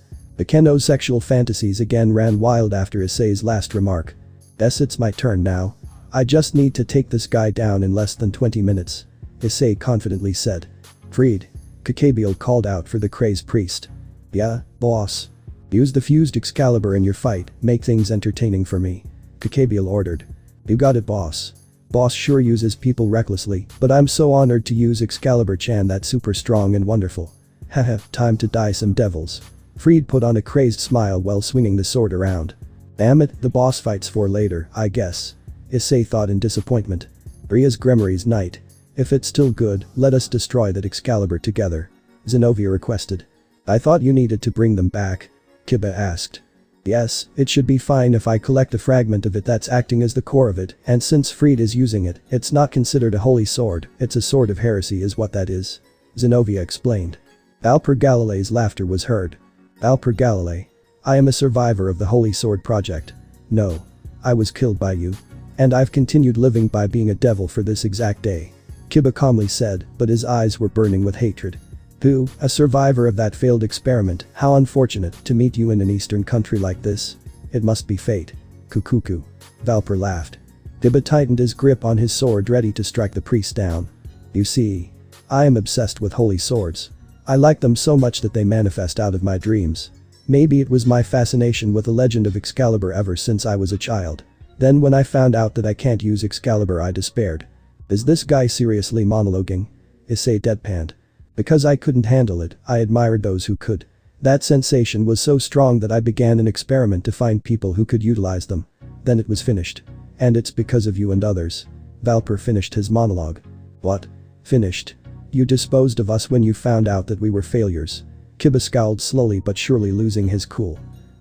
Keno's sexual fantasies again ran wild after Issei's last remark. Guess it's my turn now. I just need to take this guy down in less than 20 minutes. Issei confidently said. Freed. Kakabiel called out for the crazed priest. Yeah, boss. Use the fused Excalibur in your fight, make things entertaining for me. Kakabiel ordered. You got it, boss. Boss sure uses people recklessly, but I'm so honored to use Excalibur-chan, that's super strong and wonderful. Haha, time to die some devils. Freed put on a crazed smile while swinging the sword around. Damn it, the boss fights for later, I guess. Issei thought in disappointment. Bria's Grimory's night. If it's still good, let us destroy that Excalibur together. Zenobia requested. I thought you needed to bring them back. Kiba asked. Yes, it should be fine if I collect a fragment of it that's acting as the core of it, and since Freed is using it, it's not considered a holy sword, it's a sword of heresy is what that is. Zenobia explained. Alper Galilee's laughter was heard. Alper Galilei. I am a survivor of the Holy Sword Project. No. I was killed by you. And I've continued living by being a devil for this exact day. Kiba calmly said, but his eyes were burning with hatred. Who, a survivor of that failed experiment, how unfortunate to meet you in an eastern country like this. It must be fate. Kukuku. Valper laughed. Kiba tightened his grip on his sword ready to strike the priest down. You see. I am obsessed with holy swords. I like them so much that they manifest out of my dreams. Maybe it was my fascination with the legend of Excalibur ever since I was a child. Then when I found out that I can't use Excalibur, I despaired. Is this guy seriously monologuing? Issei deadpanned. Because I couldn't handle it, I admired those who could. That sensation was so strong that I began an experiment to find people who could utilize them. Then it was finished. And it's because of you and others. Valper finished his monologue. What? Finished? You disposed of us when you found out that we were failures. Kiba scowled slowly but surely, losing his cool.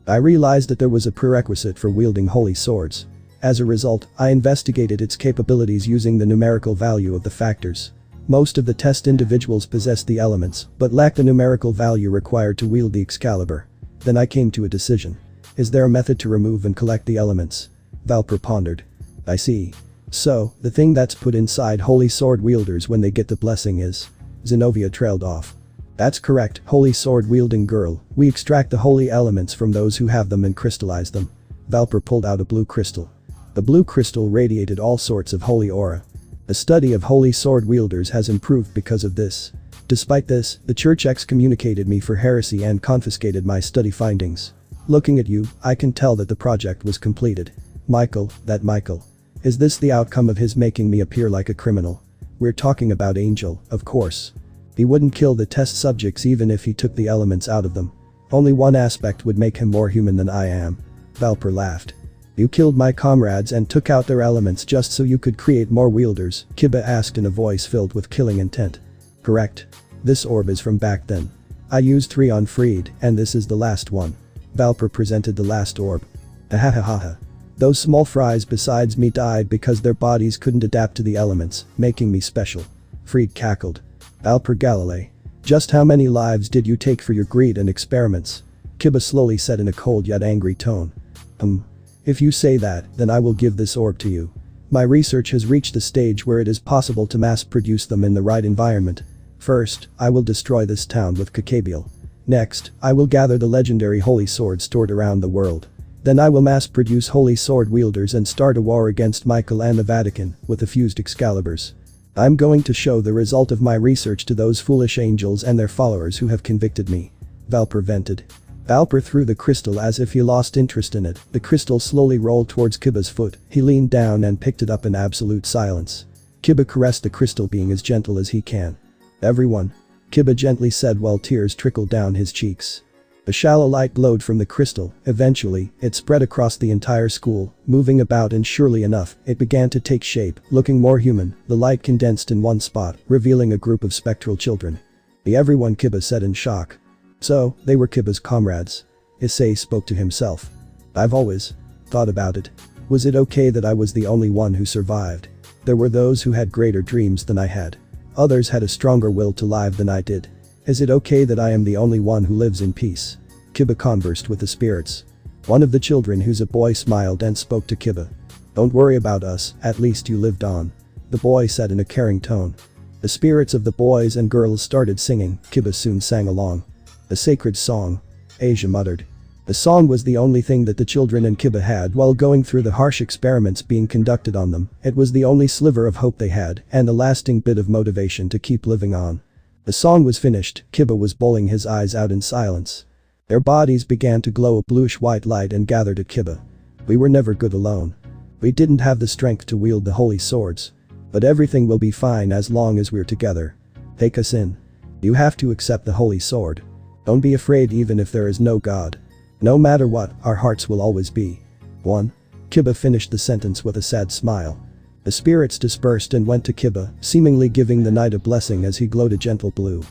I realized that there was a prerequisite for wielding holy swords. As a result, I investigated its capabilities using the numerical value of the factors. Most of the test individuals possessed the elements, but lacked the numerical value required to wield the Excalibur. Then I came to a decision. Is there a method to remove and collect the elements? Valper pondered. I see. So, the thing that's put inside holy sword wielders when they get the blessing is. Zenobia trailed off. That's correct, holy sword wielding girl, we extract the holy elements from those who have them and crystallize them. Valper pulled out a blue crystal. The blue crystal radiated all sorts of holy aura. The study of holy sword wielders has improved because of this. Despite this, the church excommunicated me for heresy and confiscated my study findings. Looking at you, I can tell that the project was completed. Michael. Is this the outcome of his making me appear like a criminal? We're talking about Angel, of course. He wouldn't kill the test subjects even if he took the elements out of them. Only one aspect would make him more human than I am. Valper laughed. You killed my comrades and took out their elements just so you could create more wielders, Kiba asked in a voice filled with killing intent. Correct. This orb is from back then. I used 3 on Freed, and this is the last one. Valper presented the last orb. Ahahaha. Those small fries besides me died because their bodies couldn't adapt to the elements, making me special. Freed cackled. Alper Galilei. Just how many lives did you take for your greed and experiments? Kiba slowly said in a cold yet angry tone. If you say that, then I will give this orb to you. My research has reached a stage where it is possible to mass produce them in the right environment. First, I will destroy this town with Kakabiel. Next, I will gather the legendary holy swords stored around the world. Then I will mass produce holy sword wielders and start a war against Michael and the Vatican with the fused Excaliburs. I'm going to show the result of my research to those foolish angels and their followers who have convicted me. Valper vented. Valper threw the crystal as if he lost interest in it. The crystal slowly rolled towards Kiba's foot. He leaned down and picked it up in absolute silence. Kiba caressed the crystal, being as gentle as he can. Everyone. Kiba gently said while tears trickled down his cheeks. A shallow light glowed from the crystal. Eventually, it spread across the entire school, moving about, and surely enough, it began to take shape, looking more human. The light condensed in one spot, revealing a group of spectral children. Everyone, Kiba said in shock. So, they were Kiba's comrades. Issei spoke to himself. I've always thought about it. Was it okay that I was the only one who survived? There were those who had greater dreams than I had. Others had a stronger will to live than I did. Is it okay that I am the only one who lives in peace? Kiba conversed with the spirits. One of the children, who's a boy, smiled and spoke to Kiba. Don't worry about us, at least you lived on. The boy said in a caring tone. The spirits of the boys and girls started singing. Kiba soon sang along. A sacred song. Asia muttered. The song was the only thing that the children and Kiba had while going through the harsh experiments being conducted on them. It was the only sliver of hope they had and the lasting bit of motivation to keep living on. The song was finished, Kiba was bawling his eyes out in silence. Their bodies began to glow a bluish-white light and gathered at Kiba. We were never good alone. We didn't have the strength to wield the holy swords. But everything will be fine as long as we're together. Take us in. You have to accept the holy sword. Don't be afraid even if there is no God. No matter what, our hearts will always be one. Kiba finished the sentence with a sad smile. The spirits dispersed and went to Kiba, seemingly giving the knight a blessing as he glowed a gentle blue.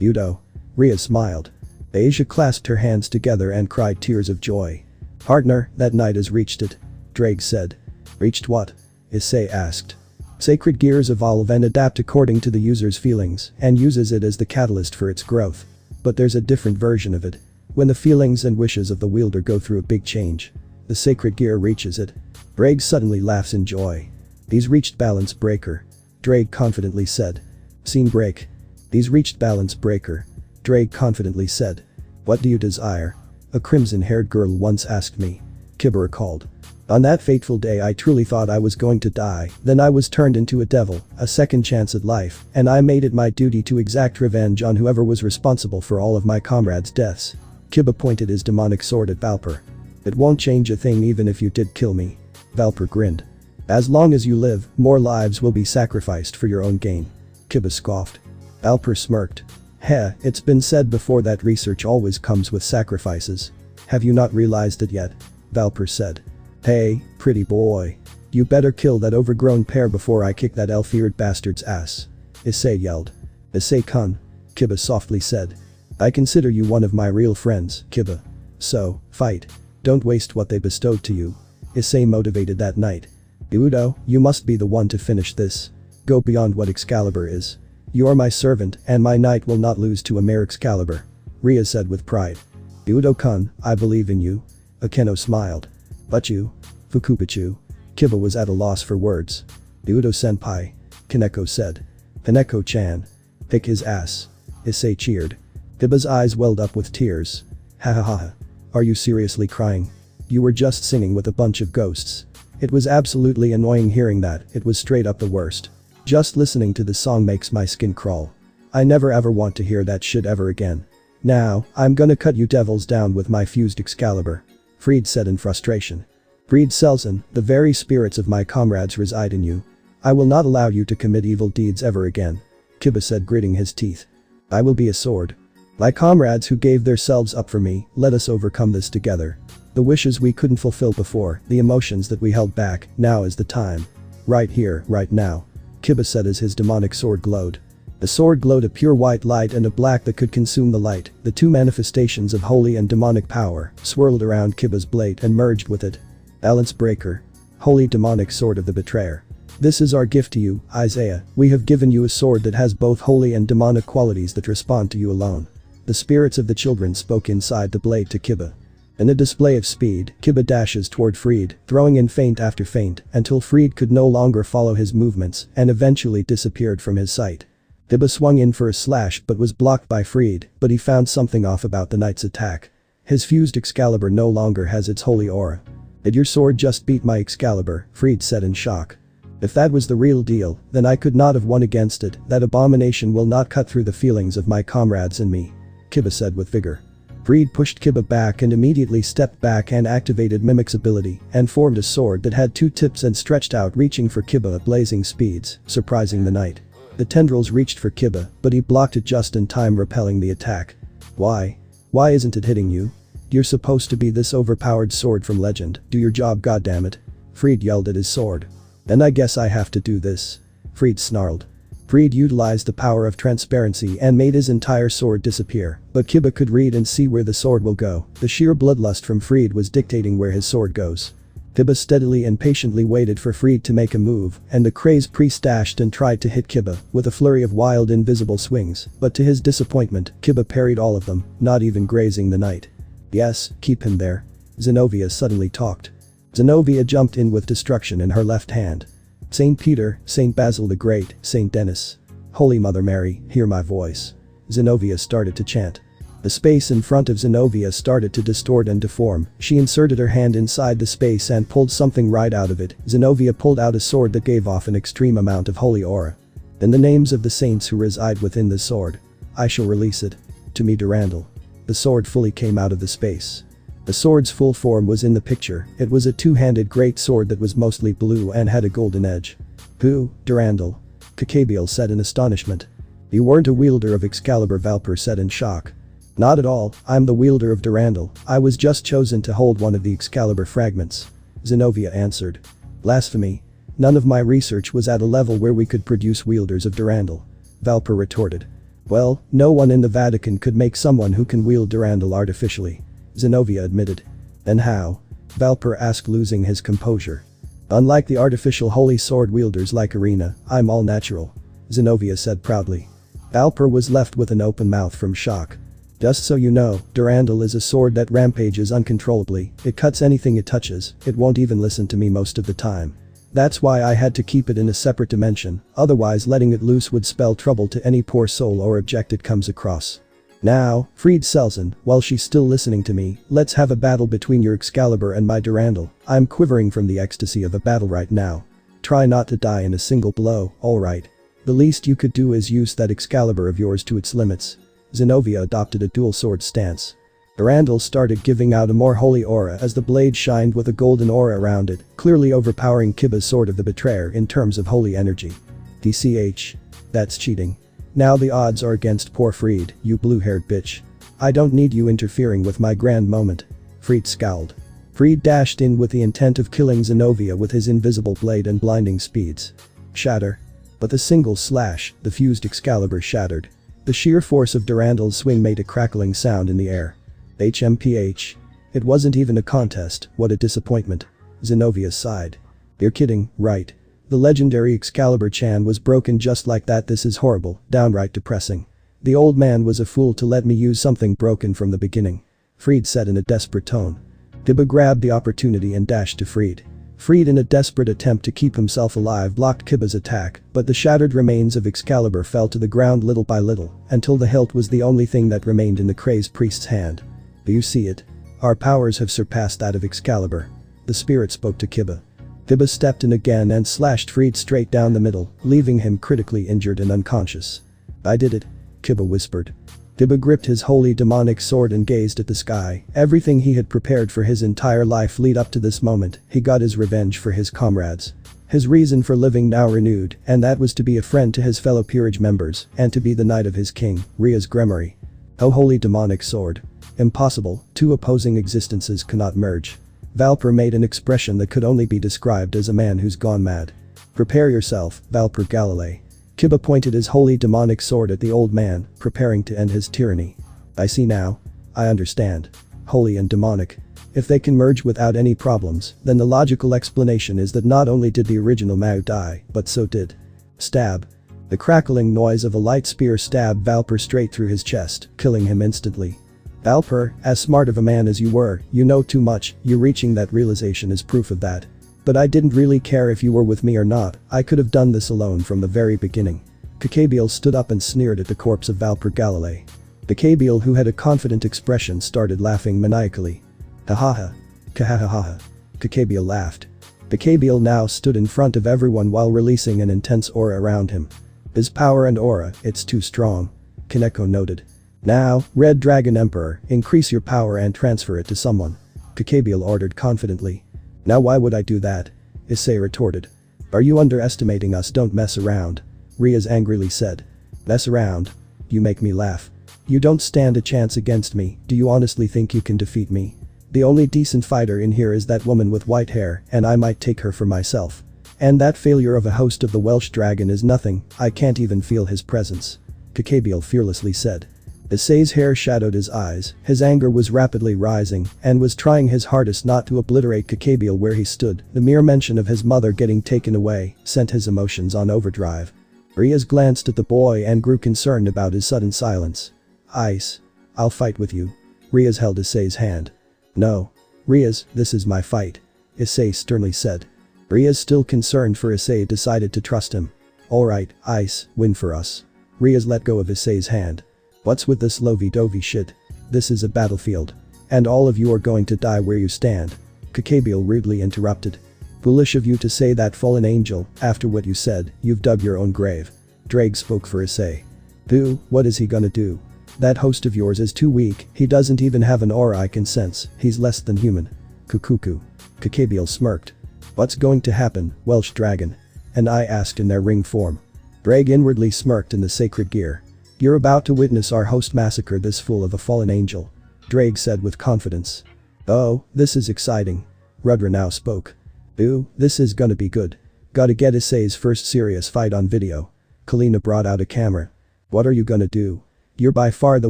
Hyoudou. Rhea smiled. Asia clasped her hands together and cried tears of joy. Partner, that knight has reached it. Drake said. Reached what? Issei asked. Sacred gears evolve and adapt according to the user's feelings and uses it as the catalyst for its growth. But there's a different version of it. When the feelings and wishes of the wielder go through a big change, the sacred gear reaches it. Drake suddenly laughs in joy. These reached balance breaker. Drake confidently said. Scene break. These reached balance breaker. Drake confidently said. What do you desire? A crimson-haired girl once asked me. Kiba recalled. On that fateful day I truly thought I was going to die, then I was turned into a devil, a second chance at life, and I made it my duty to exact revenge on whoever was responsible for all of my comrades' deaths. Kiba pointed his demonic sword at Valper. It won't change a thing even if you did kill me. Valper grinned. As long as you live, more lives will be sacrificed for your own gain. Kiba scoffed. Valper smirked. Heh, it's been said before that research always comes with sacrifices. Have you not realized it yet? Valper said. Hey, pretty boy. You better kill that overgrown pair before I kick that elf-eared bastard's ass. Issei yelled. Issei-kun. Kiba softly said. I consider you one of my real friends, Kiba. So, fight. Don't waste what they bestowed to you. Issei motivated that knight. Hyoudou, you must be the one to finish this. Go beyond what Excalibur is. You are my servant and my knight will not lose to a mere Excalibur. Rhea said with pride. Hyoudou-kun, I believe in you. Akeno smiled. But you? Fukubachu. Kiba was at a loss for words. Hyoudou-senpai. Kaneko said. Kaneko-chan. Pick his ass. Issei cheered. Kiba's eyes welled up with tears. Ha ha ha. Are you seriously crying? You were just singing with a bunch of ghosts. It was absolutely annoying hearing that, it was straight up the worst. Just listening to the song makes my skin crawl. I never ever want to hear that shit ever again. Now, I'm gonna cut you devils down with my fused Excalibur. Fried said in frustration. Fried Selzen, the very spirits of my comrades reside in you. I will not allow you to commit evil deeds ever again. Kiba said gritting his teeth. I will be a sword. My comrades who gave their selves up for me, let us overcome this together. The wishes we couldn't fulfill before, the emotions that we held back, now is the time. Right here, right now. Kiba said as his demonic sword glowed. The sword glowed a pure white light and a black that could consume the light, the two manifestations of holy and demonic power, swirled around Kiba's blade and merged with it. Balance breaker. Holy demonic sword of the betrayer. This is our gift to you, Isaiah, we have given you a sword that has both holy and demonic qualities that respond to you alone. The spirits of the children spoke inside the blade to Kiba. In a display of speed, Kiba dashes toward Fried, throwing in feint after feint, until Fried could no longer follow his movements and eventually disappeared from his sight. Kiba swung in for a slash but was blocked by Fried, but he found something off about the knight's attack. His fused Excalibur no longer has its holy aura. Did your sword just beat my Excalibur? Fried said in shock. If that was the real deal, then I could not have won against it, that abomination will not cut through the feelings of my comrades and me. Kiba said with vigor. Fried pushed Kiba back and immediately stepped back and activated Mimic's ability and formed a sword that had two tips and stretched out reaching for Kiba at blazing speeds, surprising the knight. The tendrils reached for Kiba, but he blocked it just in time, repelling the attack. Why? Why isn't it hitting you? You're supposed to be this overpowered sword from legend, do your job goddammit. Fried yelled at his sword. Then I guess I have to do this. Fried snarled. Fried utilized the power of transparency and made his entire sword disappear, but Kiba could read and see where the sword will go. The sheer bloodlust from Fried was dictating where his sword goes. Kiba steadily and patiently waited for Fried to make a move, and the crazed priest dashed and tried to hit Kiba with a flurry of wild invisible swings, but to his disappointment, Kiba parried all of them, not even grazing the knight. Yes, keep him there. Zenobia suddenly talked. Zenobia jumped in with destruction in her left hand. Saint Peter, Saint Basil the Great, Saint Denis. Holy Mother Mary, hear my voice. Zenobia started to chant. The space in front of Zenobia started to distort and deform. She inserted her hand inside the space and pulled something right out of it. Zenobia pulled out a sword that gave off an extreme amount of holy aura. "In the names of the saints who reside within this sword, I shall release it. To me, Durandal." The sword fully came out of the space. The sword's full form was in the picture. It was a two-handed great sword that was mostly blue and had a golden edge. "Who, Durandal?" Cacabiel said in astonishment. "You weren't a wielder of Excalibur," Valper said in shock. "Not at all, I'm the wielder of Durandal. I was just chosen to hold one of the Excalibur fragments," Zenobia answered. "Blasphemy. None of my research was at a level where we could produce wielders of Durandal," Valper retorted. "Well, no one in the Vatican could make someone who can wield Durandal artificially," Zenobia admitted. "Then how?" Valper asked, losing his composure. "Unlike the artificial holy sword wielders like Irina, I'm all natural," Zenobia said proudly. Valper was left with an open mouth from shock. "Just so you know, Durandal is a sword that rampages uncontrollably. It cuts anything it touches. It won't even listen to me most of the time. That's why I had to keep it in a separate dimension, otherwise letting it loose would spell trouble to any poor soul or object it comes across. Now, Fried Selzen, while she's still listening to me, let's have a battle between your Excalibur and my Durandal. I'm quivering from the ecstasy of a battle right now. Try not to die in a single blow, alright? The least you could do is use that Excalibur of yours to its limits." Zenobia adopted a dual sword stance. Durandal started giving out a more holy aura as the blade shined with a golden aura around it, clearly overpowering Kiba's sword of the Betrayer in terms of holy energy. "DCH. That's cheating. Now the odds are against poor Fried, you blue-haired bitch. I don't need you interfering with my grand moment." Fried scowled. Fried dashed in with the intent of killing Zenobia with his invisible blade and blinding speeds. Shatter. But the single slash, the fused Excalibur shattered. The sheer force of Durandal's swing made a crackling sound in the air. HMPH. It wasn't even a contest, what a disappointment. Zenobia sighed. "You're kidding, right? The legendary Excalibur Chan was broken just like that. This is horrible, downright depressing. The old man was a fool to let me use something broken from the beginning," Fried said in a desperate tone. Kiba grabbed the opportunity and dashed to Fried. Fried, in a desperate attempt to keep himself alive, blocked Kiba's attack, but the shattered remains of Excalibur fell to the ground little by little, until the hilt was the only thing that remained in the crazed priest's hand. "Do you see it? Our powers have surpassed that of Excalibur," the spirit spoke to Kiba. Kiba stepped in again and slashed Fried straight down the middle, leaving him critically injured and unconscious. "I did it," Kiba whispered. Kiba gripped his holy demonic sword and gazed at the sky. Everything he had prepared for his entire life lead up to this moment, he got his revenge for his comrades. His reason for living now renewed, and that was to be a friend to his fellow peerage members, and to be the knight of his king, Ria's Gremory. "Oh holy demonic sword. Impossible, two opposing existences cannot merge." Valper made an expression that could only be described as a man who's gone mad. "Prepare yourself, Valper Galilei." Kiba pointed his holy demonic sword at the old man, preparing to end his tyranny. "I see now. I understand. Holy and demonic. If they can merge without any problems, then the logical explanation is that not only did the original Mao die, but so did." Stab. The crackling noise of a light spear stabbed Valper straight through his chest, killing him instantly. "Valper, as smart of a man as you were, you know too much. You reaching that realization is proof of that. But I didn't really care if you were with me or not. I could have done this alone from the very beginning." Cacabiel stood up and sneered at the corpse of Valper Galilei. Cacabiel, who had a confident expression, started laughing maniacally. "Ha ha ha. Kahahaha." Cacabiel laughed. Cacabiel now stood in front of everyone while releasing an intense aura around him. "His power and aura, it's too strong," Kaneko noted. "Now, Red Dragon Emperor, increase your power and transfer it to someone," Cacabiel ordered confidently. "Now why would I do that?" Issei retorted. "Are you underestimating us? Don't mess around," Riaz angrily said. "Mess around? You make me laugh. You don't stand a chance against me. Do you honestly think you can defeat me? The only decent fighter in here is that woman with white hair, and I might take her for myself. And that failure of a host of the Welsh dragon is nothing. I can't even feel his presence," Cacabiel fearlessly said. Issei's hair shadowed his eyes, his anger was rapidly rising, and was trying his hardest not to obliterate Cacabiel where he stood. The mere mention of his mother getting taken away sent his emotions on overdrive. Riaz glanced at the boy and grew concerned about his sudden silence. "Ice. I'll fight with you." Riaz held Issei's hand. "No. Riaz, this is my fight," Issei sternly said. Riaz, still concerned for Issei, decided to trust him. "Alright, Ice, win for us." Riaz let go of Issei's hand. "What's with this lovey-dovey shit?" this is a battlefield. And all of you are going to die where you stand. Kakabiel rudely interrupted. Foolish of you to say that, fallen angel, after what you said, you've dug your own grave. Drake spoke for Issei. Boo, what is he gonna do? That host of yours is too weak, he doesn't even have an aura I can sense, he's less than human. Kukuku. Kakabiel smirked. What's going to happen, Welsh dragon? And I asked in their ring form. Drake inwardly smirked in the sacred gear. You're about to witness our host massacre this fool of a fallen angel. Drake said with confidence. Oh, this is exciting. Rudra now spoke. Boo, this is gonna be good. Gotta get Issei's first serious fight on video. Kalina brought out a camera. What are you gonna do? You're by far the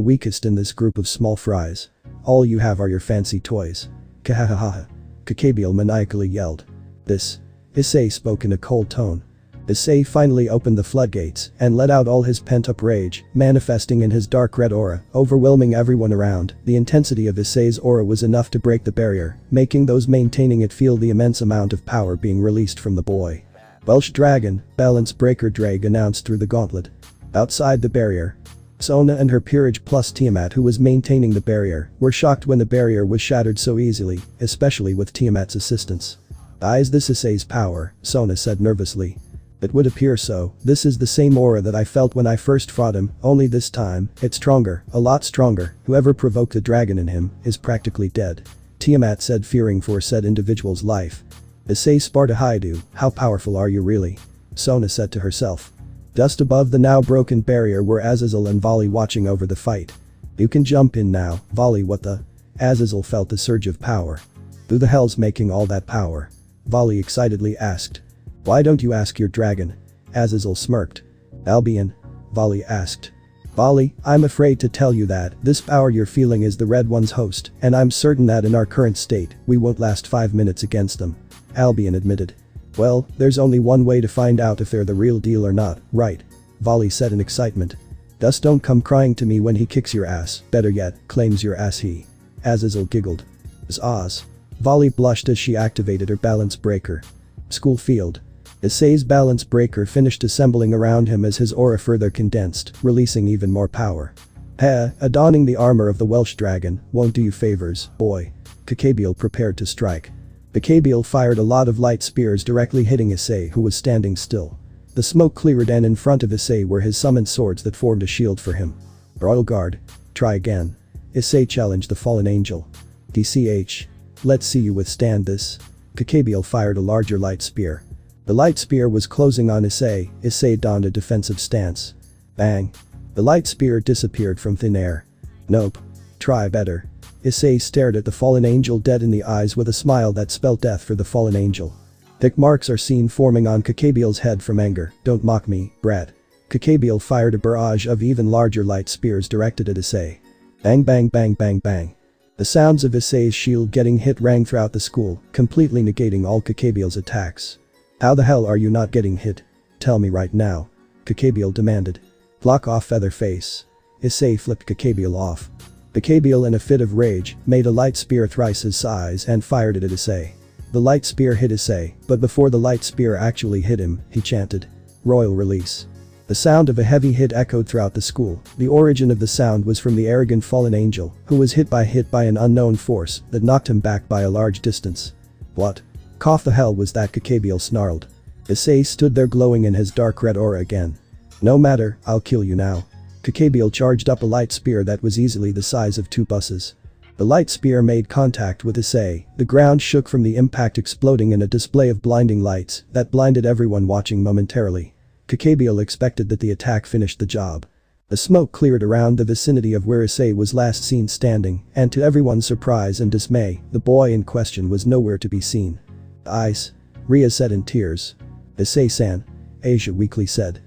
weakest in this group of small fries. All you have are your fancy toys. Kahahaha. Kakabiel maniacally yelled. This. Issei spoke in a cold tone. Issei finally opened the floodgates and let out all his pent-up rage, manifesting in his dark red aura, overwhelming everyone around. The intensity of Issei's aura was enough to break the barrier, making those maintaining it feel the immense amount of power being released from the boy. Welsh dragon, balance breaker, Drake announced through the gauntlet. Outside the barrier. Sona and her peerage plus Tiamat, who was maintaining the barrier, were shocked when the barrier was shattered so easily, especially with Tiamat's assistance. Is this Issei's power? Sona said nervously. It would appear so. This is the same aura that I felt when I first fought him, only this time, it's stronger, a lot stronger. Whoever provoked the dragon in him is practically dead. Tiamat said, fearing for said individual's life. Issei Hyoudou, how powerful are you really? Sona said to herself. Just above the now broken barrier were Azazel and Vali watching over the fight. You can jump in now, Vali. What the? Azazel felt the surge of power. Who the hell's making all that power? Vali excitedly asked. Why don't you ask your dragon? Azazel smirked. Albion? Vali asked. Vali, I'm afraid to tell you that this power you're feeling is the Red One's host, and I'm certain that in our current state, we won't last 5 minutes against them. Albion admitted. Well, there's only one way to find out if they're the real deal or not, right? Vali said in excitement. Just don't come crying to me when he kicks your ass, better yet, claims your ass he. Azazel giggled. Oz. Vali blushed as she activated her balance breaker. School field. Issei's balance breaker finished assembling around him as his aura further condensed, releasing even more power. Adorning the armor of the Welsh dragon won't do you favors, boy. Kakabiel prepared to strike. Kakabiel fired a lot of light spears directly hitting Issei, who was standing still. The smoke cleared and in front of Issei were his summoned swords that formed a shield for him. Royal Guard. Try again. Issei challenged the fallen angel. DCH. Let's see you withstand this. Kakabiel fired a larger light spear. The light spear was closing on Issei. Issei donned a defensive stance. Bang. The light spear disappeared from thin air. Nope. Try better. Issei stared at the fallen angel dead in the eyes with a smile that spelled death for the fallen angel. Thick marks are seen forming on Kakabiel's head from anger. Don't mock me, brat. Kakabiel fired a barrage of even larger light spears directed at Issei. Bang bang bang bang bang. The sounds of Issei's shield getting hit rang throughout the school, completely negating all Kakabiel's attacks. How the hell are you not getting hit? Tell me right now. Kakabiel demanded. Block off, Featherface. Issei flipped Kakabiel off. Kakabiel, in a fit of rage, made a light spear thrice his size and fired it at Issei. The light spear hit Issei, but before the light spear actually hit him, he chanted. Royal Release. The sound of a heavy hit echoed throughout the school. The origin of the sound was from the arrogant fallen angel, who was hit by an unknown force that knocked him back by a large distance. What? Cough the hell was that? Kakabiel snarled. Issei stood there glowing in his dark red aura again. No matter, I'll kill you now. Kakabiel charged up a light spear that was easily the size of 2 buses. The light spear made contact with Issei. The ground shook from the impact, exploding in a display of blinding lights that blinded everyone watching momentarily. Kakabiel expected that the attack finished the job. The smoke cleared around the vicinity of where Issei was last seen standing, and to everyone's surprise and dismay, the boy in question was nowhere to be seen. Ice. Ria said in tears. Issei-san. Asia weakly said.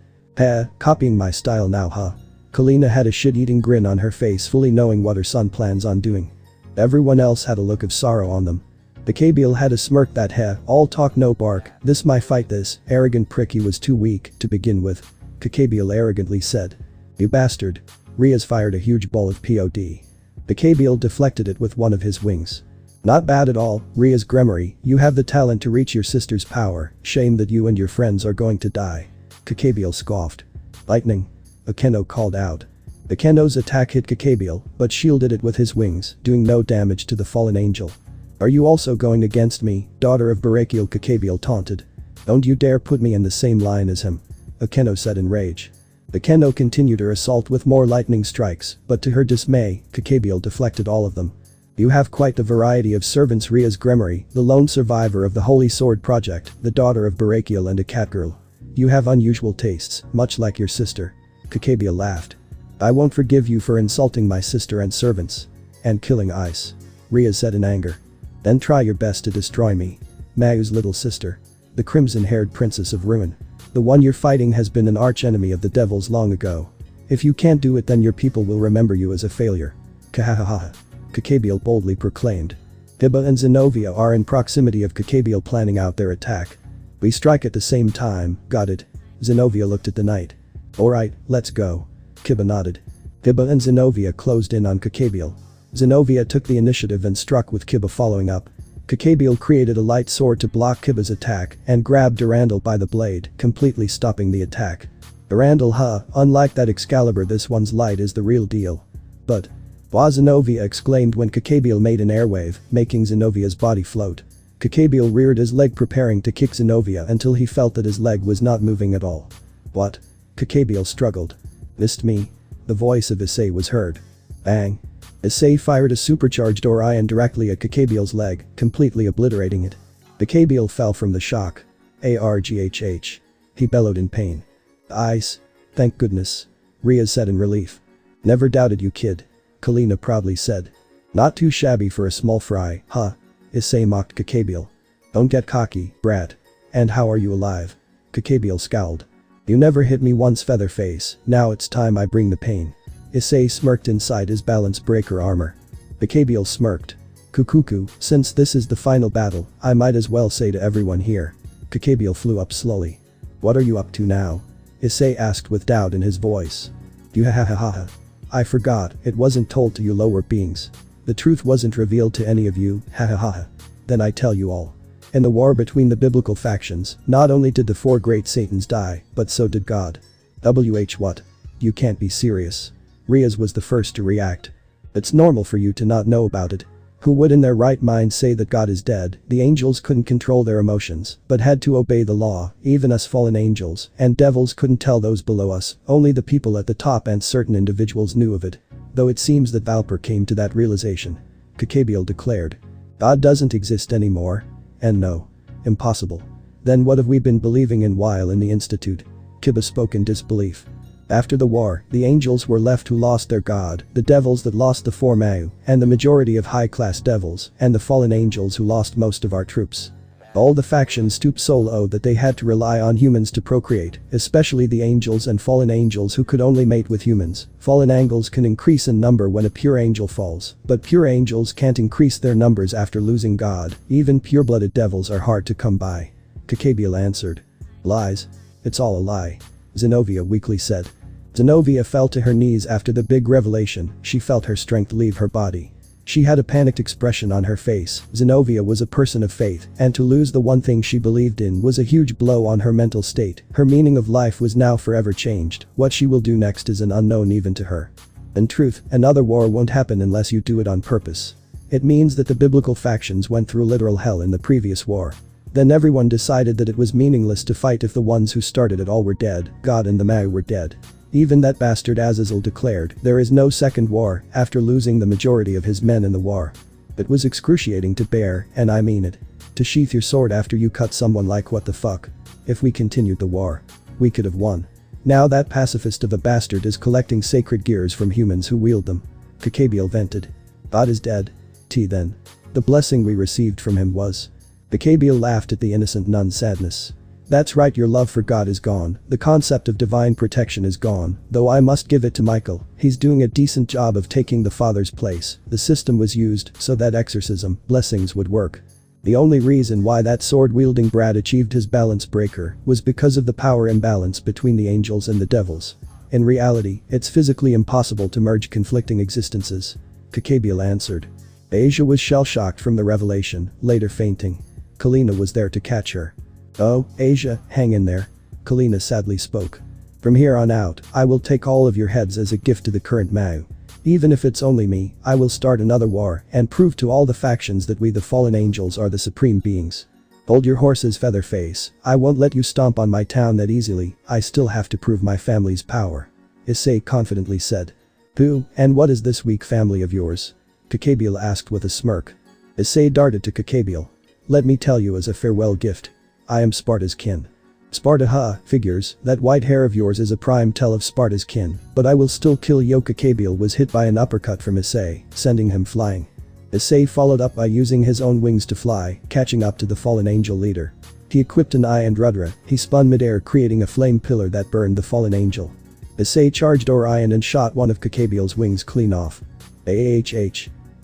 Copying my style now, huh? Kalina had a shit-eating grin on her face, fully knowing what her son plans on doing. Everyone else had a look of sorrow on them. Kakabiel had a smirk that all talk no bark, this my fight, this arrogant prick, he was too weak to begin with. Kakabiel arrogantly said. You bastard. Riaz fired a huge ball of POD. Kakabiel deflected it with one of his wings. Not bad at all, Riaz Gremory, you have the talent to reach your sister's power, shame that you and your friends are going to die. Kakabiel scoffed. Lightning. Akeno called out. The Kenno's attack hit Kakabiel, but shielded it with his wings, doing no damage to the fallen angel. Are you also going against me, daughter of Barakiel? Kakabiel taunted. Don't you dare put me in the same line as him. A Kenno said in rage. The Kenno continued her assault with more lightning strikes, but to her dismay, Kakabiel deflected all of them. You have quite the variety of servants. Ria's Gremory, the lone survivor of the Holy Sword Project, the daughter of Barakiel and a catgirl. You have unusual tastes, much like your sister. Kakabiel laughed. I won't forgive you for insulting my sister and servants. And killing Ice. Ria said in anger. Then try your best to destroy me. Mayu's little sister. The crimson-haired princess of ruin. The one you're fighting has been an arch-enemy of the devils long ago. If you can't do it, then your people will remember you as a failure. Kahahaha. Kakabiel boldly proclaimed. Hiba and Zenobia are in proximity of Kakabiel, planning out their attack. We strike at the same time, got it? Zenobia looked at the knight. Alright, let's go. Kiba nodded. Hiba and Zenobia closed in on Kakabiel. Zenobia took the initiative and struck with Kiba following up. Kakabiel created a light sword to block Kiba's attack and grabbed Durandal by the blade, completely stopping the attack. Durandal, unlike that Excalibur, this one's light is the real deal. But. Wah, Zenobia exclaimed when Kakabiel made an airwave, making Zenovia's body float. Kakabiel reared his leg preparing to kick Zenobia until he felt that his leg was not moving at all. What? Kakabiel struggled. Missed me? The voice of Issei was heard. Bang. Issei fired a supercharged Orion directly at Kakabiel's leg, completely obliterating it. Kakabiel fell from the shock. Arghh. He bellowed in pain. Ice. Thank goodness. Ria said in relief. Never doubted you, kid. Kalina proudly said. Not too shabby for a small fry, huh? Issei mocked Kakabiel. Don't get cocky, brat. And how are you alive? Kakabiel scowled. You never hit me once, Featherface, now it's time I bring the pain. Issei smirked inside his balance breaker armor. Kakabiel smirked. Kukuku, since this is the final battle, I might as well say to everyone here. Kakabiel flew up slowly. What are you up to now? Issei asked with doubt in his voice. You ha. I forgot, it wasn't told to you lower beings. The truth wasn't revealed to any of you, ha. Then I tell you all. In the war between the biblical factions, not only did the 4 great Satans die, but so did God. What? You can't be serious. Riaz was the first to react. It's normal for you to not know about it. Who would in their right mind say that God is dead? The angels couldn't control their emotions, but had to obey the law, even us fallen angels, and devils couldn't tell those below us, only the people at the top and certain individuals knew of it. Though it seems that Valper came to that realization. Kakabiel declared. God doesn't exist anymore. And no. Impossible. Then what have we been believing in while in the Institute? Kiba spoke in disbelief. After the war, the angels were left who lost their god, the devils that lost the 4 Mayu, and the majority of high-class devils, and the fallen angels who lost most of our troops. All the factions stooped so low that they had to rely on humans to procreate, especially the angels and fallen angels who could only mate with humans. Fallen angels can increase in number when a pure angel falls, but pure angels can't increase their numbers after losing God. Even pure-blooded devils are hard to come by. Kakabiel answered. Lies. It's all a lie. Zenobia weakly said. Zenobia fell to her knees after the big revelation. She felt her strength leave her body. She had a panicked expression on her face. Zenobia was a person of faith, and to lose the one thing she believed in was a huge blow on her mental state. Her meaning of life was now forever changed. What she will do next is an unknown even to her. In truth, another war won't happen unless you do it on purpose. It means that the biblical factions went through literal hell in the previous war. Then everyone decided that it was meaningless to fight if the ones who started it all were dead. God and the Mayu were dead. Even that bastard Azazel declared there is no second war after losing the majority of his men in the war. It was excruciating to bear, and I mean it. To sheath your sword after you cut someone, like what the fuck. If we continued the war, we could have won. Now that pacifist of a bastard is collecting sacred gears from humans who wield them. Kakabiel vented. God is dead. Then. The blessing we received from him was. Kakabiel laughed at the innocent nun's sadness. That's right, your love for God is gone, the concept of divine protection is gone, though I must give it to Michael, he's doing a decent job of taking the Father's place. The system was used so that exorcism, blessings would work. The only reason why that sword-wielding brat achieved his balance breaker was because of the power imbalance between the angels and the devils. In reality, it's physically impossible to merge conflicting existences. Kakabiel answered. Asia was shell-shocked from the revelation, later fainting. Kalina was there to catch her. Oh, Asia, hang in there. Kalina sadly spoke. From here on out, I will take all of your heads as a gift to the current Mao. Even if it's only me, I will start another war and prove to all the factions that we the fallen angels are the supreme beings. Hold your horses, Featherface, I won't let you stomp on my town that easily, I still have to prove my family's power. Issei confidently said. Who, and what is this weak family of yours? Kakabiel asked with a smirk. Issei darted to Kakabiel. Let me tell you as a farewell gift. I am Sparta's kin. Sparta figures, that white hair of yours is a prime tell of Sparta's kin, but I will still kill you. Kakabiel was hit by an uppercut from Issei, sending him flying. Issei followed up by using his own wings to fly, catching up to the fallen angel leader. He equipped an eye and rudra, he spun midair creating a flame pillar that burned the fallen angel. Issei charged Orion and shot one of Kakabiel's wings clean off.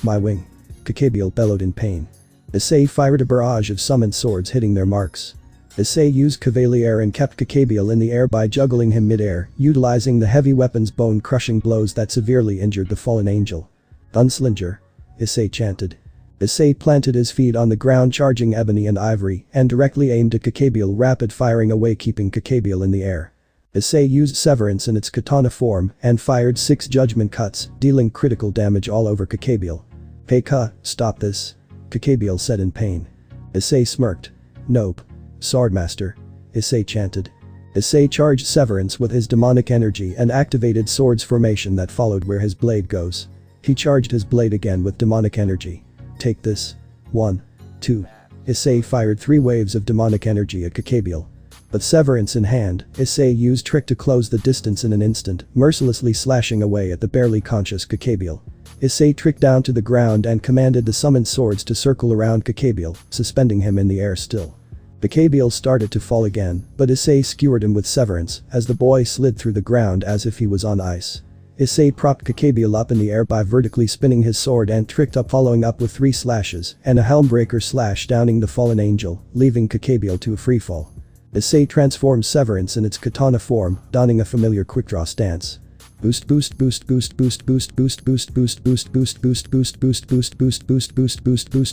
My wing. Kakabiel bellowed in pain. Issei fired a barrage of summoned swords hitting their marks. Issei used Cavalier and kept Kakabiel in the air by juggling him mid-air, utilizing the heavy weapon's bone-crushing blows that severely injured the fallen angel. Gunslinger. Issei chanted. Issei planted his feet on the ground charging ebony and ivory and directly aimed at Kakabiel, rapid firing away keeping Kakabiel in the air. Issei used Severance in its katana form and fired 6 judgment cuts, dealing critical damage all over Kakabiel. Hey stop this. Kakabiel said in pain. Issei smirked. Nope. Swordmaster. Issei chanted. Issei charged Severance with his demonic energy and activated Sword's formation that followed where his blade goes. He charged his blade again with demonic energy. Take this. 1. 2. Issei fired 3 waves of demonic energy at Kakabiel. But Severance in hand, Issei used Trick to close the distance in an instant, mercilessly slashing away at the barely conscious Kakabiel. Issei tricked down to the ground and commanded the summoned swords to circle around Kakabiel, suspending him in the air still. Kakabiel started to fall again, but Issei skewered him with Severance as the boy slid through the ground as if he was on ice. Issei propped Kakabiel up in the air by vertically spinning his sword and tricked up, following up with 3 slashes and a Helmbreaker slash downing the fallen angel, leaving Kakabiel to a freefall. Issei transformed Severance in its katana form, donning a familiar quickdraw stance. Boost.